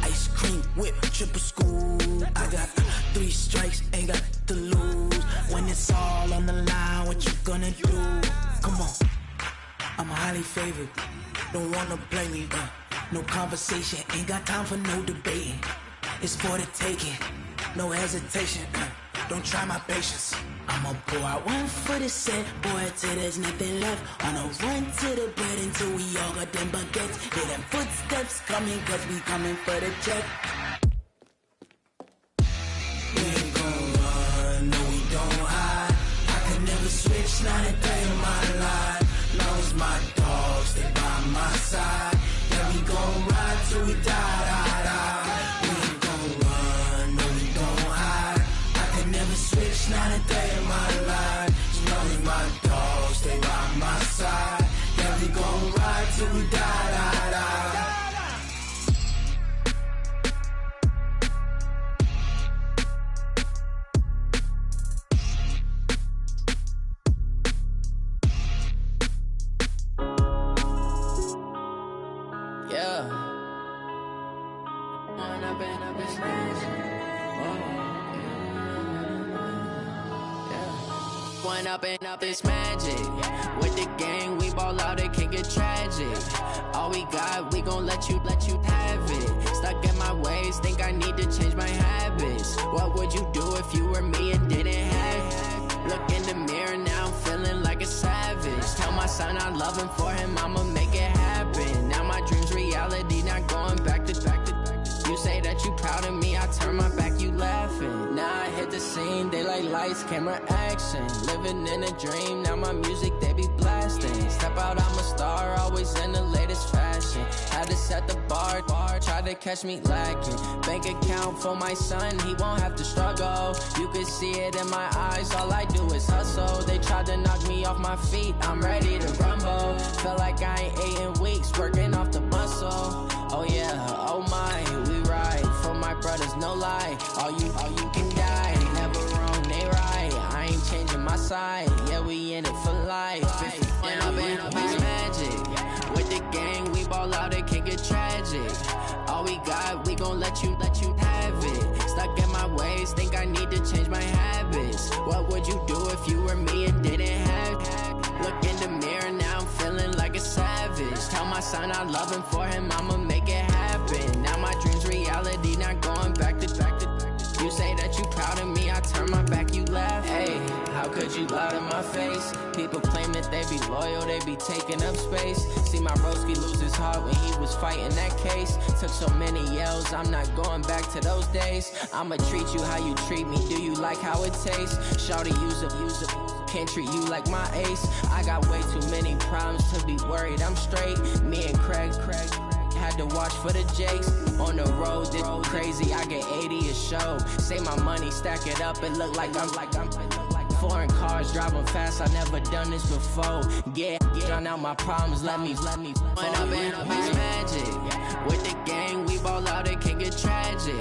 ice cream whip, triple scoop. I got 3 strikes, ain't got to lose. When it's all on the line, what you gonna do? Come on, I'm highly favored. Don't wanna play me, no conversation, ain't got time for no debating. It's for the taking, no hesitation. Don't try my patience. I'ma pour out one for the set, boy, till there's nothing left. On a run to the bread until we all got them baguettes. Hear them footsteps coming, cause we coming for the check. We ain't gon' run, no we don't hide. I can never switch, not a day in my life. Long as my dogs stay by my side. Yeah, we gon' ride till we die. We ain't gon' run, no we don't hide. I can never switch, not a day in my life. As long as my dogs stay by my side. Yeah, we gon' ride till we die. One up and up is magic. With the gang, we ball out, it can get tragic. All we got, we gon' let you have it. Stuck in my ways, think I need to change my habits. What would you do if you were me and didn't have it? Look in the mirror now, I'm feeling like a savage. Tell my son I love him, for him I'ma make it happen. Now my dream's reality, not going back to. You say that you proud of me, I turn my back, you laughing. Now I hit the scene, they like lights, camera, action. Living in a dream, now my music, they be blasting. Step out, I'm a star, always in the latest fashion. Had to set the bar, try to catch me lacking. Bank account for my son, he won't have to struggle. You can see it in my eyes, all I do is hustle. They tried to knock me off my feet, I'm ready to rumble. Feel like I ain't ate in weeks, working off the muscle. Oh yeah, oh my, we ride for my brothers, no lie. All you can die, never wrong, they right. I ain't changing my side, yeah, we in it for life. If you went up and up is magic. With the gang, we ball out, it can get tragic. All we got, we gon' let you have it. Stuck in my ways, think I need to change my habits. What would you do if you were me and didn't have it? Look in the mirror, now I'm feeling like a savage. Tell my son I love him, for him I'ma make it happen. Now my dream's reality, not going back to. You say that you proud of me, I turn my back, you laugh. Hey, how could you lie to my face? People claim that they be loyal, they be taking up space. See my broski lose his heart when he was fighting that case. Took so many yells, I'm not going back to those days. I'ma treat you how you treat me, do you like how it tastes? Shawty, use it. Can't treat you like my ace. I got way too many problems to be worried, I'm straight. Me and Craig had to watch for the Jakes. On the road, this crazy, I get 80 a show. Say my money, stack it up, it look like I'm foreign cars, driving fast, I never done this before. Yeah, drown out my problems, let me One up and up is magic. With the gang, we ball out, it can get tragic.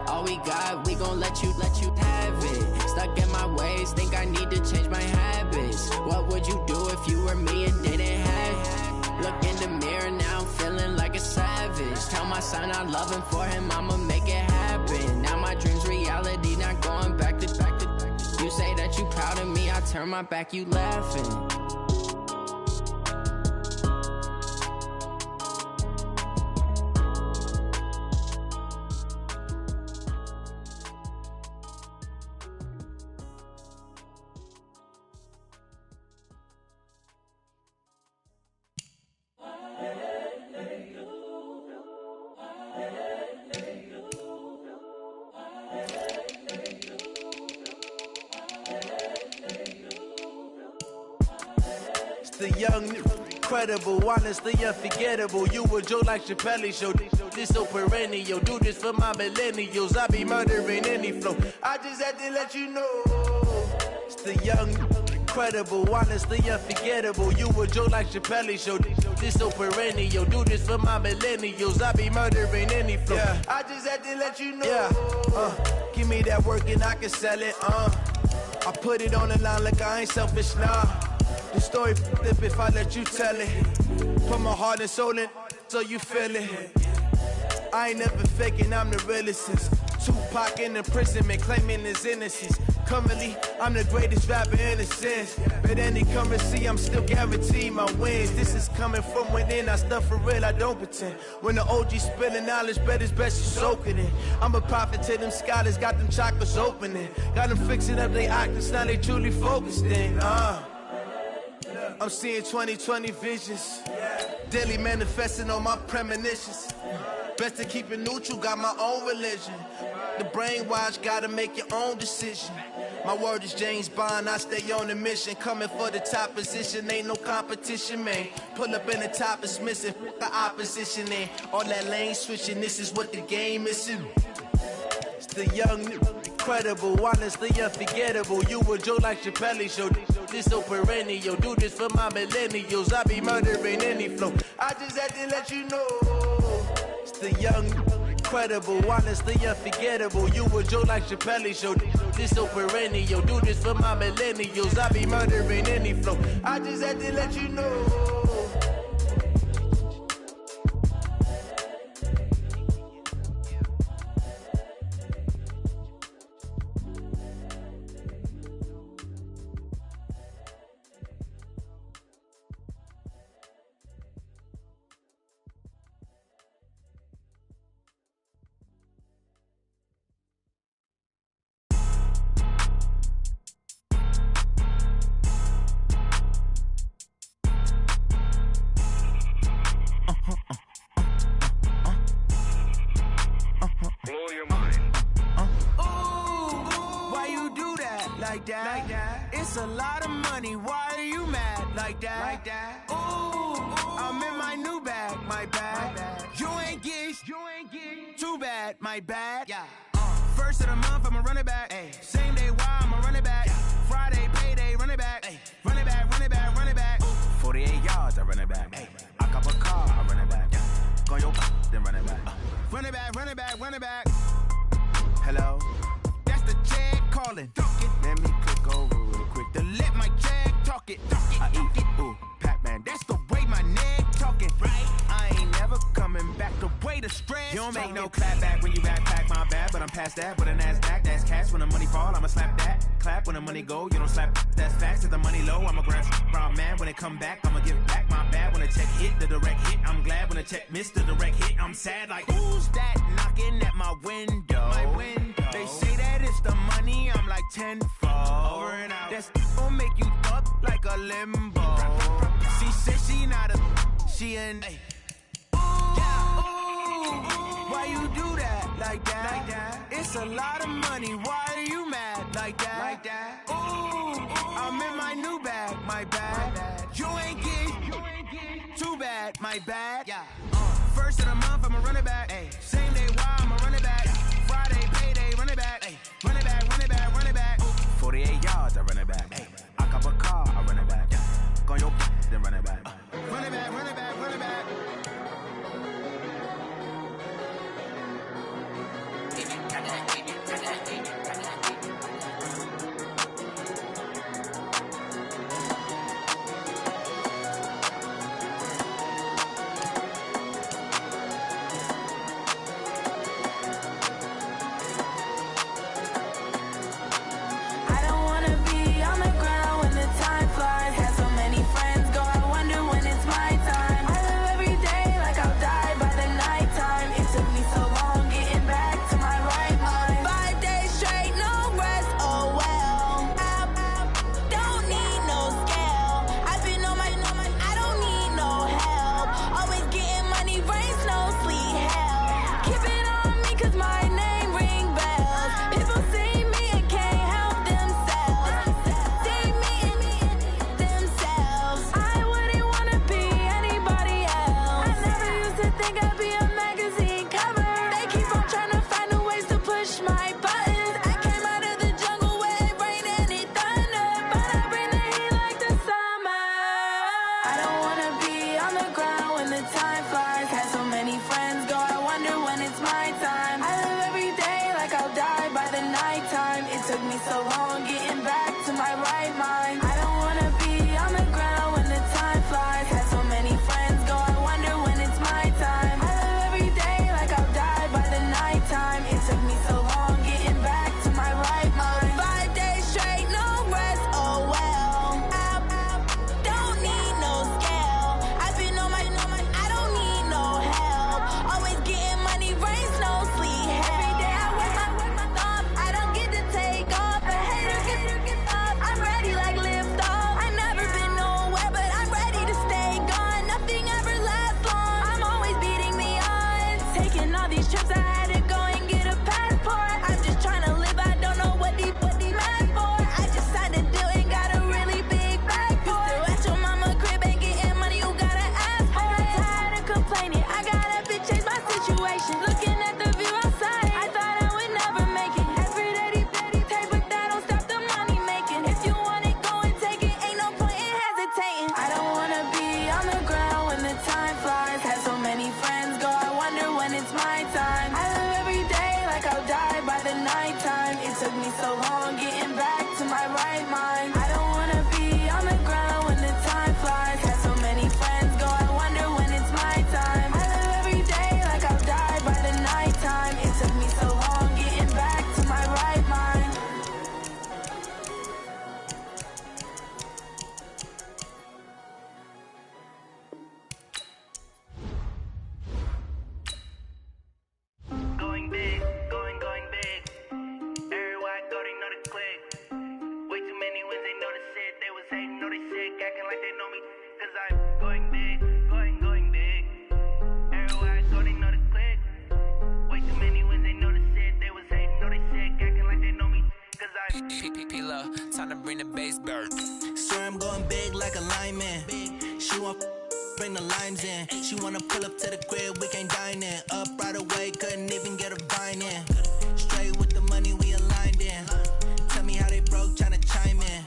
All we got, we gon' let you have it. Stuck in my ways, think I need to change my habits. What would you do if you were me and didn't have it? Look in the mirror, now I'm feeling like a savage. Tell my son I love him, for him I'ma make it happen. Now my dream's reality, not going back to. You say that you proud of me, I turn my back, you laughing. The young, incredible, honestly unforgettable. You a Joe like Chappelle show. This so perennial. Do this for my millennials. I be murdering any flow. I just had to let you know. It's the young, incredible, honestly unforgettable. You a Joe like Chappelle show. This so perennial. Do this for my millennials. I be murdering any flow. Yeah. I just had to let you know. Yeah. Give me that work and I can sell it. I put it on the line like I ain't selfish, nah. The story flip if I let you tell it. Put my heart and soul in so you feel it. I ain't never faking, I'm the realest since Tupac in imprisonment, claiming his innocence. Currently, I'm the greatest rapper in a sense. But any currency, I'm still guaranteed my wins. This is coming from within, I stuff for real, I don't pretend. When the OG spilling knowledge, bet it's best you soak it in. I'm a prophet to them scholars, got them chakras opening. Got them fixing up they octaves, now they truly focused in. I'm seeing 2020 visions. Daily manifesting on my premonitions. Best to keep it neutral, got my own religion. The brainwash, gotta make your own decision. My word is James Bond, I stay on the mission. Coming for the top position, ain't no competition, man. Pull up in the top, it's missing, the opposition in. All that lane switching, this is what the game is in. It's the young, incredible, honestly unforgettable. You a Joe like Chappelle show. This so perennial. Do this for my millennials. I be murdering any flow. I just had to let you know. It's the young, incredible, honestly unforgettable. You a Joe like Chappelle show. This so perennial. Do this for my millennials. I be murdering any flow. I just had to let you know. that. It's a lot of money, why are you mad like that? Ooh, I'm in my new bag, my bad. You ain't get too bad, my bad. First of the month, I'ma run it back. Same day, why I'ma run it back. Friday, payday, run it back. Run it back, run it back, run it back. 48 yards, I run it back. I cop a car, I run it back. Go your then run it back. Run it back, run it back, run it back. Hello? That's the check calling. Let me click over real quick to let my check talk it. I eat it, ooh, Pac-Man. That's the way my neck talking. Right? I ain't never coming back. The way the stress. You don't make no clap back when you backpack, my bad. But I'm past that with a NASDAQ. That's cash. When the money fall, I'ma slap that. Clap when the money go. You don't slap. That's facts. If the money low, I'ma grab brown man. When it come back, I'ma give back my bad. When the check hit, the direct hit. I'm glad when the check missed the direct hit. I'm sad like, who's that knocking at my window? They say that it's the money. I'm like tenfold. Over and out. That's gon' make you up like a limbo. She said she not a, she an. Why you do that like that? It's a lot of money. Why are you mad like that? Ooh, I'm in my new bag, my bad. You ain't get too bad, my bad. First of the month, I'ma run it back. Same day, why I'ma run it back. Friday, payday, run it back. Run it back, run it back, run it back. 48 yards, I run it back. I cop a car, I run it back. Go your then run it back. Run it back, run it back, run it back. bird. Swear I'm going big like a lineman. She want bring the limes in. She wanna pull up to the crib, we can't dine in. Up right away, couldn't even get a vine in. Straight with the money we aligned in. Tell me how they broke, tryna chime in.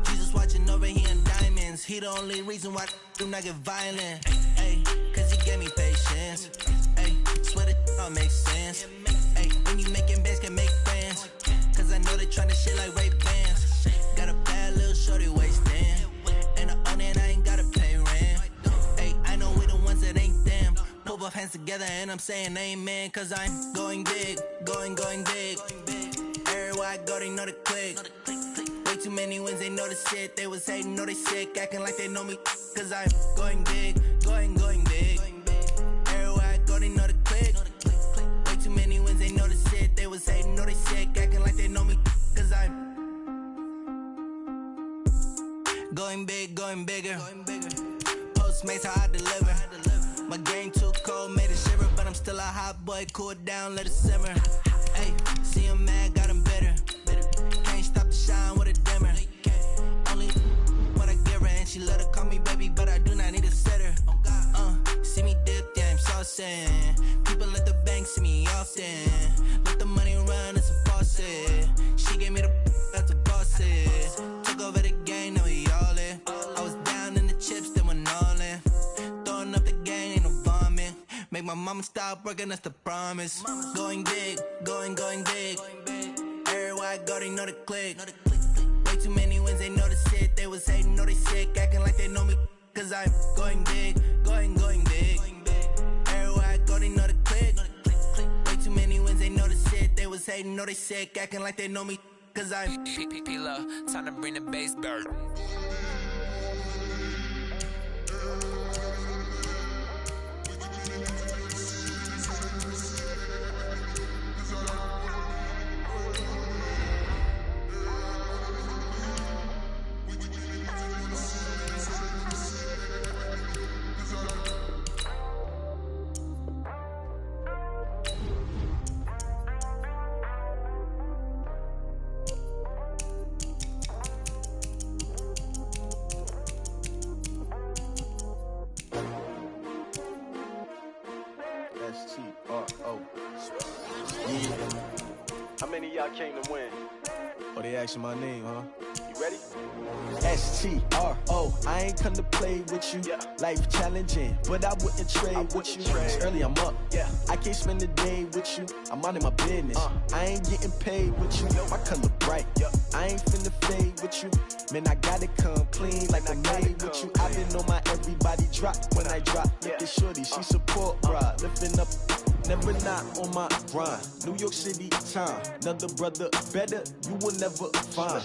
Jesus watching over, he in diamonds. He the only reason why do not get violent. Ay, cause he gave me patience. Ay, swear that all makes sense. Ay, when you making bands, can make friends. Cause I know they tryna shit like Ray-Bans. Got a bad little shorty wasting. And I own it, I ain't gotta pay rent. Ay, I know we the ones that ain't them. Put both hands together and I'm saying amen. Cause I'm going big, going big. Everywhere I go, they know the click. Way too many wins, they know the shit. They was hating, know they sick, acting like they know me. Cause I'm going big, going big. Everywhere I go, they know the click. Way too many wins, they know the shit. They was hating, know they sick, acting like they know me. Cause I'm going big, going bigger. Postmates, how I deliver. My game too cold, made it shiver. But I'm still a hot boy, cool it down, let it simmer. Hey, see him mad, got him bitter. Can't stop the shine with a dimmer. Only what I give her, and she let her call me baby, but I do not need a sitter. See me dip, yeah, I'm saucing. People at the bank see me often. Let the money run, it's a faucet. She gave me the that's a boss it. Took over the game, now we all in. I was down in the chips, then went all in. Throwing up the gang, ain't no vomit. Make my mama stop working, that's the promise. Going big, going big. Everywhere I go, they know the click. Way too many wins, they know the shit. They was hating, know they sick, acting like they know me. Cause I'm going big, going big. Everywhere I go, they know the click. Way too many wins, they know the shit. They was hating, know they sick, acting like they know me. Cause I'm P-P-P-Love, time to bring the bass bird. How many of y'all came to win? Oh, they asking my name, huh? You ready? S-T-R-O, I ain't come to play with you. Yeah. Life challenging, but I wouldn't trade with you. It's early, I'm up. Yeah. I can't spend the day with you. I'm out in my business. I ain't getting paid with you. My color bright. I ain't finna fade with you. Man, I gotta come clean like I made with you. I been on my everybody drop when I drop. Look at shorty, she support, bruh. Lifting up, never not on my grind. New York City time, another brother better, you will never find.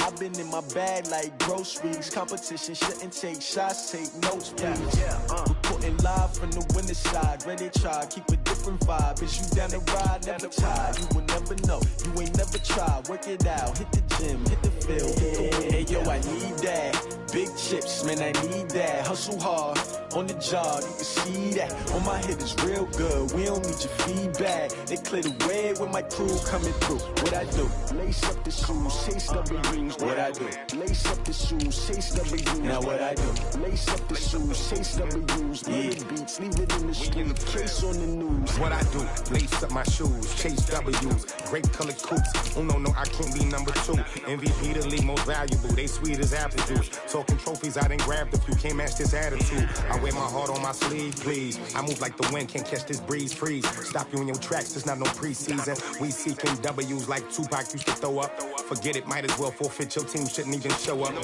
I've been in my bag like groceries. Competition shouldn't take shots, take notes, please. Reporting live from the winter side. Ready to try, keep a different vibe. Is you down the ride, never tired. You will never know, you ain't never tried. Work it out, hit the gym, hit the field, hit the wind. Hey yo, I need that. Big chips, man, I need that. Hustle hard, on the job, you can see that. On my hit is real good, we don't need your feedback. They clear the way with my crew coming through. What I do? Lace up the shoes, chase W's. What I do? Lace up the shoes, chase W's. Now what I do? Lace up the shoes, chase W's. Murder beats, leave it in the street, case on the news. What I do? Lace up my shoes, chase W's. Great colored coops. Oh no, I can't be number 2. MVP the league most valuable. They sweet as apple juice. Talking trophies, I done grabbed a few. Can't match this attitude. I wear my heart on my sleeve, please. I move like the wind, can't catch this breeze, freeze. Stop you in your tracks, there's not no preseason. We seeking W's like Tupac used to throw up. Forget it, might as well forfeit. Your team shouldn't even show up.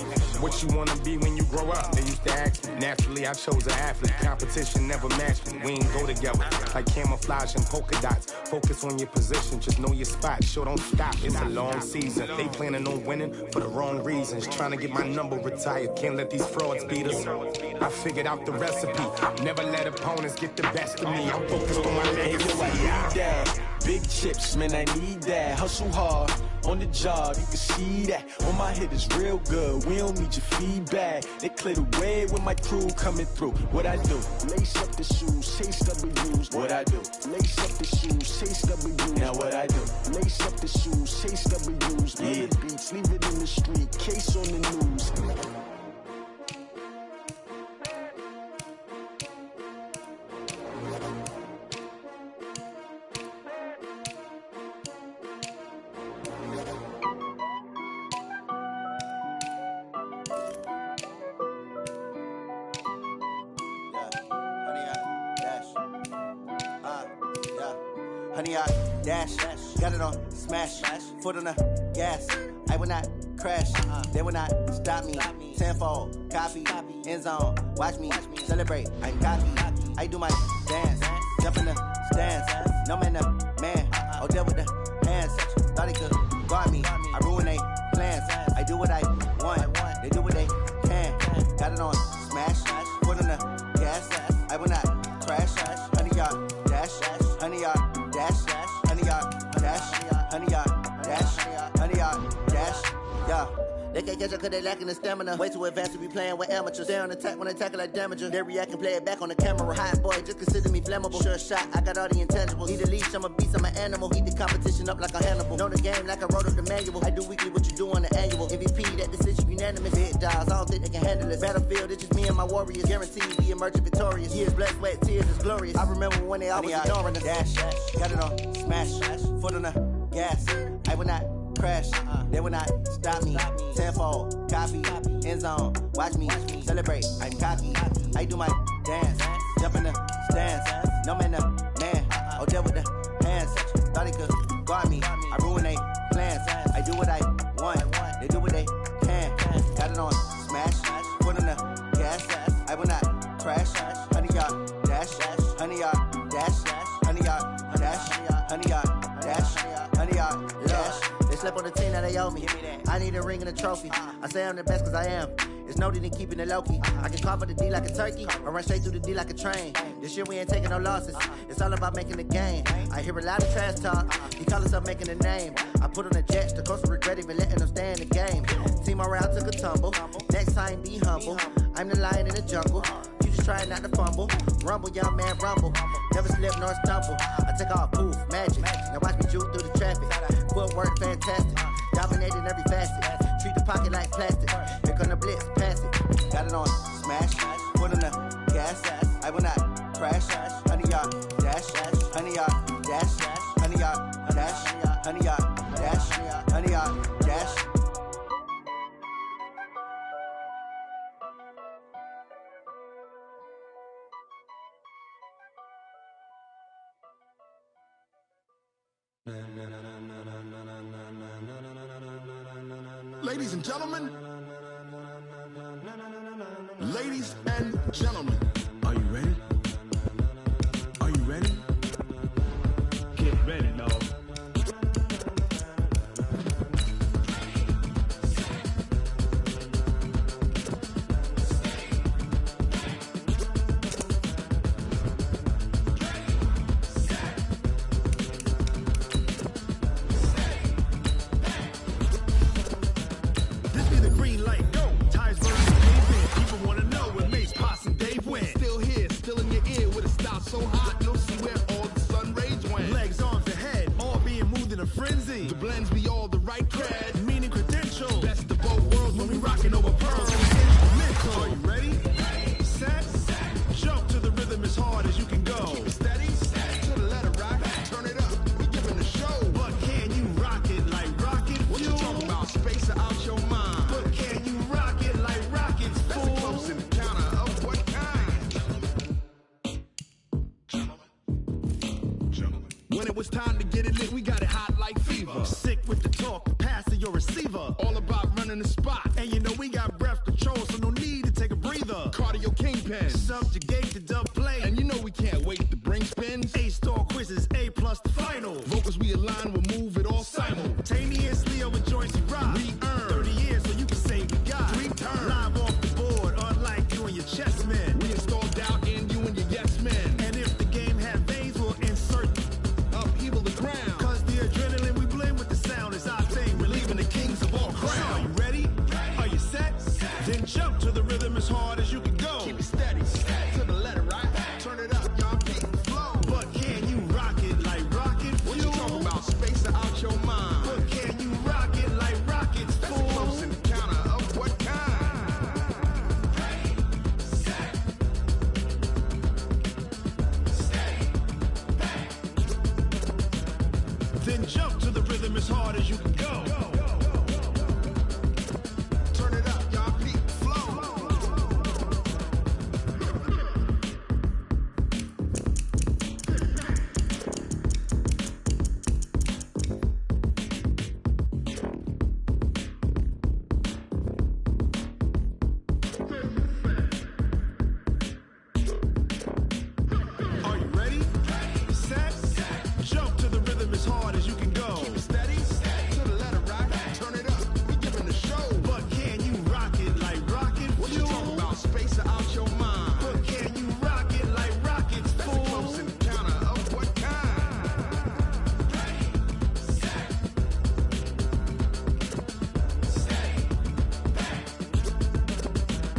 What you wanna be when you grow up? They used to ask me. Naturally, I chose an athlete. Competition never matched me. We ain't go together like camouflage and polka dots. Focus on your position, just know your spot. Sure, don't stop. It's a long season. They planning on winning for the wrong reasons. Trying to get my number retired. Can't let these frauds beat us. I figured out the recipe. Never let opponents get the best of me. I'm focused on my legacy. Hey, yo, I need that. Big chips, man, I need that. Hustle hard, on the job, you can see that. On my head is real good, we don't need your feedback. They clear the way with my crew coming through. What I do? Lace up the shoes, chase W's. What I do? Lace up the shoes, chase W's. Now what I do? Lace up the shoes, chase W's. Yeah. The beats, leave it in the street, case on the news. Honey, I dash, got it on smash, foot on the gas. I will not crash, they will not stop me. Tenfold, copy, end zone, watch me celebrate. I'm cocky, I do my dance, jump in the stands. No man, the man, oh deal with the hands. Thought he could guard me, I ruin they plans. I do what I want, they do what they can. Got it on smash, foot on the gas. I will not crash, honey, y'all dash, honey, y'all dash, honey, y'all dash, honey, y'all dash, honey, y'all dash, yeah. They can't catch up cause they lacking the stamina. Way too advanced to be playing with amateurs. Stay on attack when they tackle like damager. They react and play it back on the camera. Hot boy, just consider me flammable. Sure shot, I got all the intangibles. Need a leash, I'm a beast, I'm an animal. Heat the competition up like a Hannibal. Know the game like I wrote up the manual. I do weekly what you do on the annual. MVP, that decision unanimous. Hit dials, I don't think they can handle it. Battlefield, it's just me and my warriors. Guaranteed we emerging victorious. Years, blood, sweat, tears, is glorious. I remember when they always ignoring us. Dash, got it on smash, foot on the gas. I will not crash, they will not stop me. Tenfold, copy, end zone, watch me celebrate. I'm cocky, I do my dance, jump in the stands. No man, the man, oh deal with the hands. Thought he could guard me, I ruin they plans. I do what I want, they do what they can. Got it on smash, foot on the gas. I will not crash, honey, y'all dash, honey, y'all dash, honey, y'all dash, honey, y'all dash, honey, y'all dash. They slept on the team that they owe me. I need a ring and a trophy. I say I'm the best cause I am. It's no need in keeping it low-key. I can cough for the D like a turkey or run straight through the D like a train. This year we ain't taking no losses. It's all about making the game. I hear a lot of trash talk. He call us up making a name. I put on the Jets. The coach will regret even letting them stay in the game. Team morale took a tumble. Next time be humble. I'm the lion in the jungle. You just trying not to fumble. Rumble, young man, rumble. Never slip nor stumble. I take off, poof, magic. Now watch me juke through the traffic. Footwork fantastic. Dominating every facet. Treat the pocket like plastic. Here come the blitz, pass it. Got it on smash. Foot on the gas. I will not crash. Honey, y'all dash. Honey, y'all dash. Honey, y'all dash. Honey, y'all dash. Honey, y'all dash. Ladies and gentlemen, ladies and gentlemen, are you ready? Are you ready? Get ready, dog. So hot, no see where all the sun rays went. Legs, arms, and head, all being moved in a frenzy. The blends be all the right cred, meaning credentials. Best of both worlds when we rocking over pearls. Instrumental. Are you ready? Set. Jump to the rhythm as hard as you can go. Keep it steady. To the letter rock. Turn it up. We giving the show. But can you rock it like rocket fuel? What you talking about? Space out your mind. But can you rock it like rockets, fool? That's a close encounter of what kind? When it was time to get it lit, we got it hot like fever. Sick with the talk, pass to your receiver. All about running the spot. And you know we got breath control, so no need to take a breather. Cardio kingpin, subjugate the dub play. And you know we can't wait to bring spins. A-star quizzes, A+ the final. Vocals we align, we'll move it all simultaneously over joints we rock. We earn 30 years, so you can say we got 3 turns. Live off the board, unlike you and your chess men. We install doubt in you and your yes men. And if the game had veins, we'll insert upheaval the ground. Cause the adrenaline we blend with the sound is our thing. and jump to the rhythm as hard as you can go. Turn it up, y'all. Peak flow. Are you ready? Set. Jump to the rhythm as hard as you can go. Keep it steady. To the letter, right? Turn it up. We giving the show. But can you rock it like rocket fuel? What you talking about? Space out your mind. But can you rock it like rockets, fool? That's a close encounter of what kind?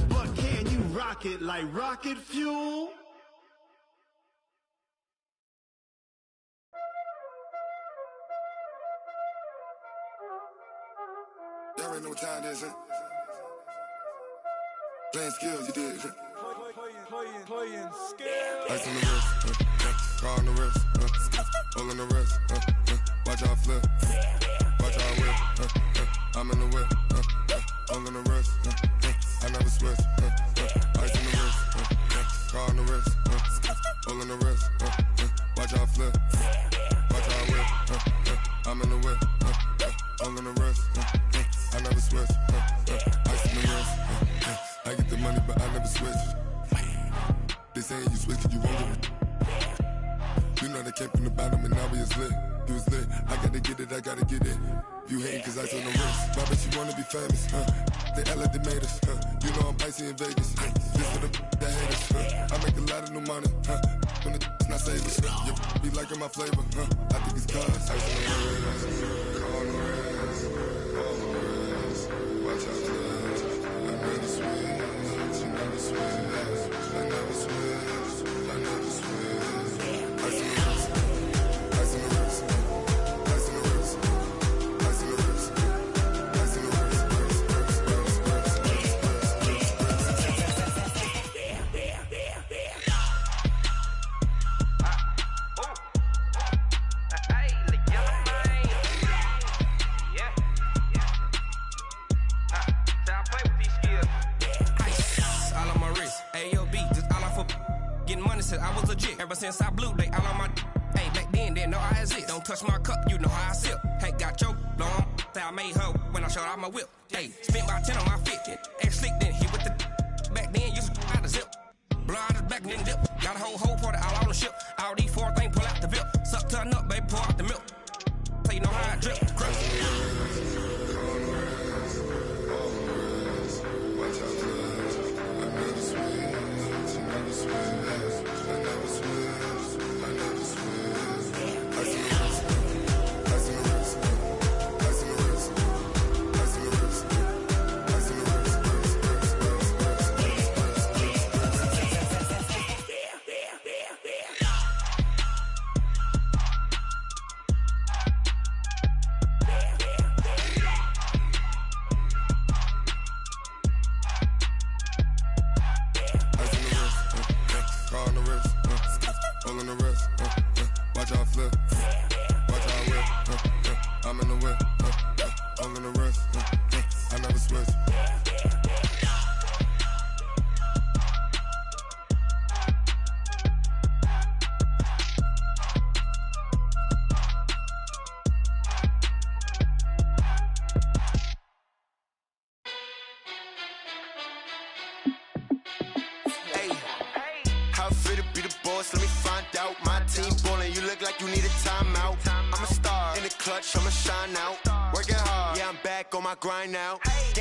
But can you rock it like rocket fuel? Y'all already know what time it is, huh? Playing skills, you did. Playing skills. Ice on the wrist, car on the wrist, hole in the wrist, watch out flip, watch out whip, I'm in the whip, hole in the wrist, I never switch, ice on the wrist, car on the wrist, hole in the wrist, watch out flip, watch out whip, I'm in the whip, hole in the wrist, I never switch, ice on the wrist, I get the money but I never switch. They saying you switch 'cause you won't get it. You know they came from the bottom and now we is lit. You was lit, I gotta get it, I gotta get it. You hating 'cause I told the wrist. Why bet you wanna be famous, They elevated us, You know I'm icy in Vegas, This for the that hate us, I make a lot of new money, When it's not savers, You be liking my flavor, I think it's cause ice on the wrist, car on the wrist, all the wrist. Watch out, cuz I never switch, you never switch. I never switch, I never switch. Ice on the wrist, ice on the wrist, ice on the wrist, ice on the wrist, ice on the wrist, I was legit. Ever since I blew, they all on my hey, back then, didn't know I exist. Don't touch my cup, you know how I sip. Hey, got your long, I made her when I showed out my whip. Hey, spent about 10 on my fit. Ex slick, then hit with the back then, used to out the zip. Blow out his back, then dip. Got a whole party all on the ship. All these four things, pull out the VIP. Suck to a nut, baby, pour out the milk. So you know how I drip. Crush. Watch out, cuz I never switch, you never switch. I never switch, I never switch. Ice on the wrist, ice on the wrist, ice on the wrist, ice on the wrist, ice on the wrist, car on the wrist, hole in the wrist, watch out flip, watch out whip, I'm in the whip, hole in the wrist, I never switch. How fit to be the boss? Let me find out. My team ballin', you look like you need a timeout. I'm a star in the clutch, I'ma shine out. Working hard, yeah, I'm back on my grind now.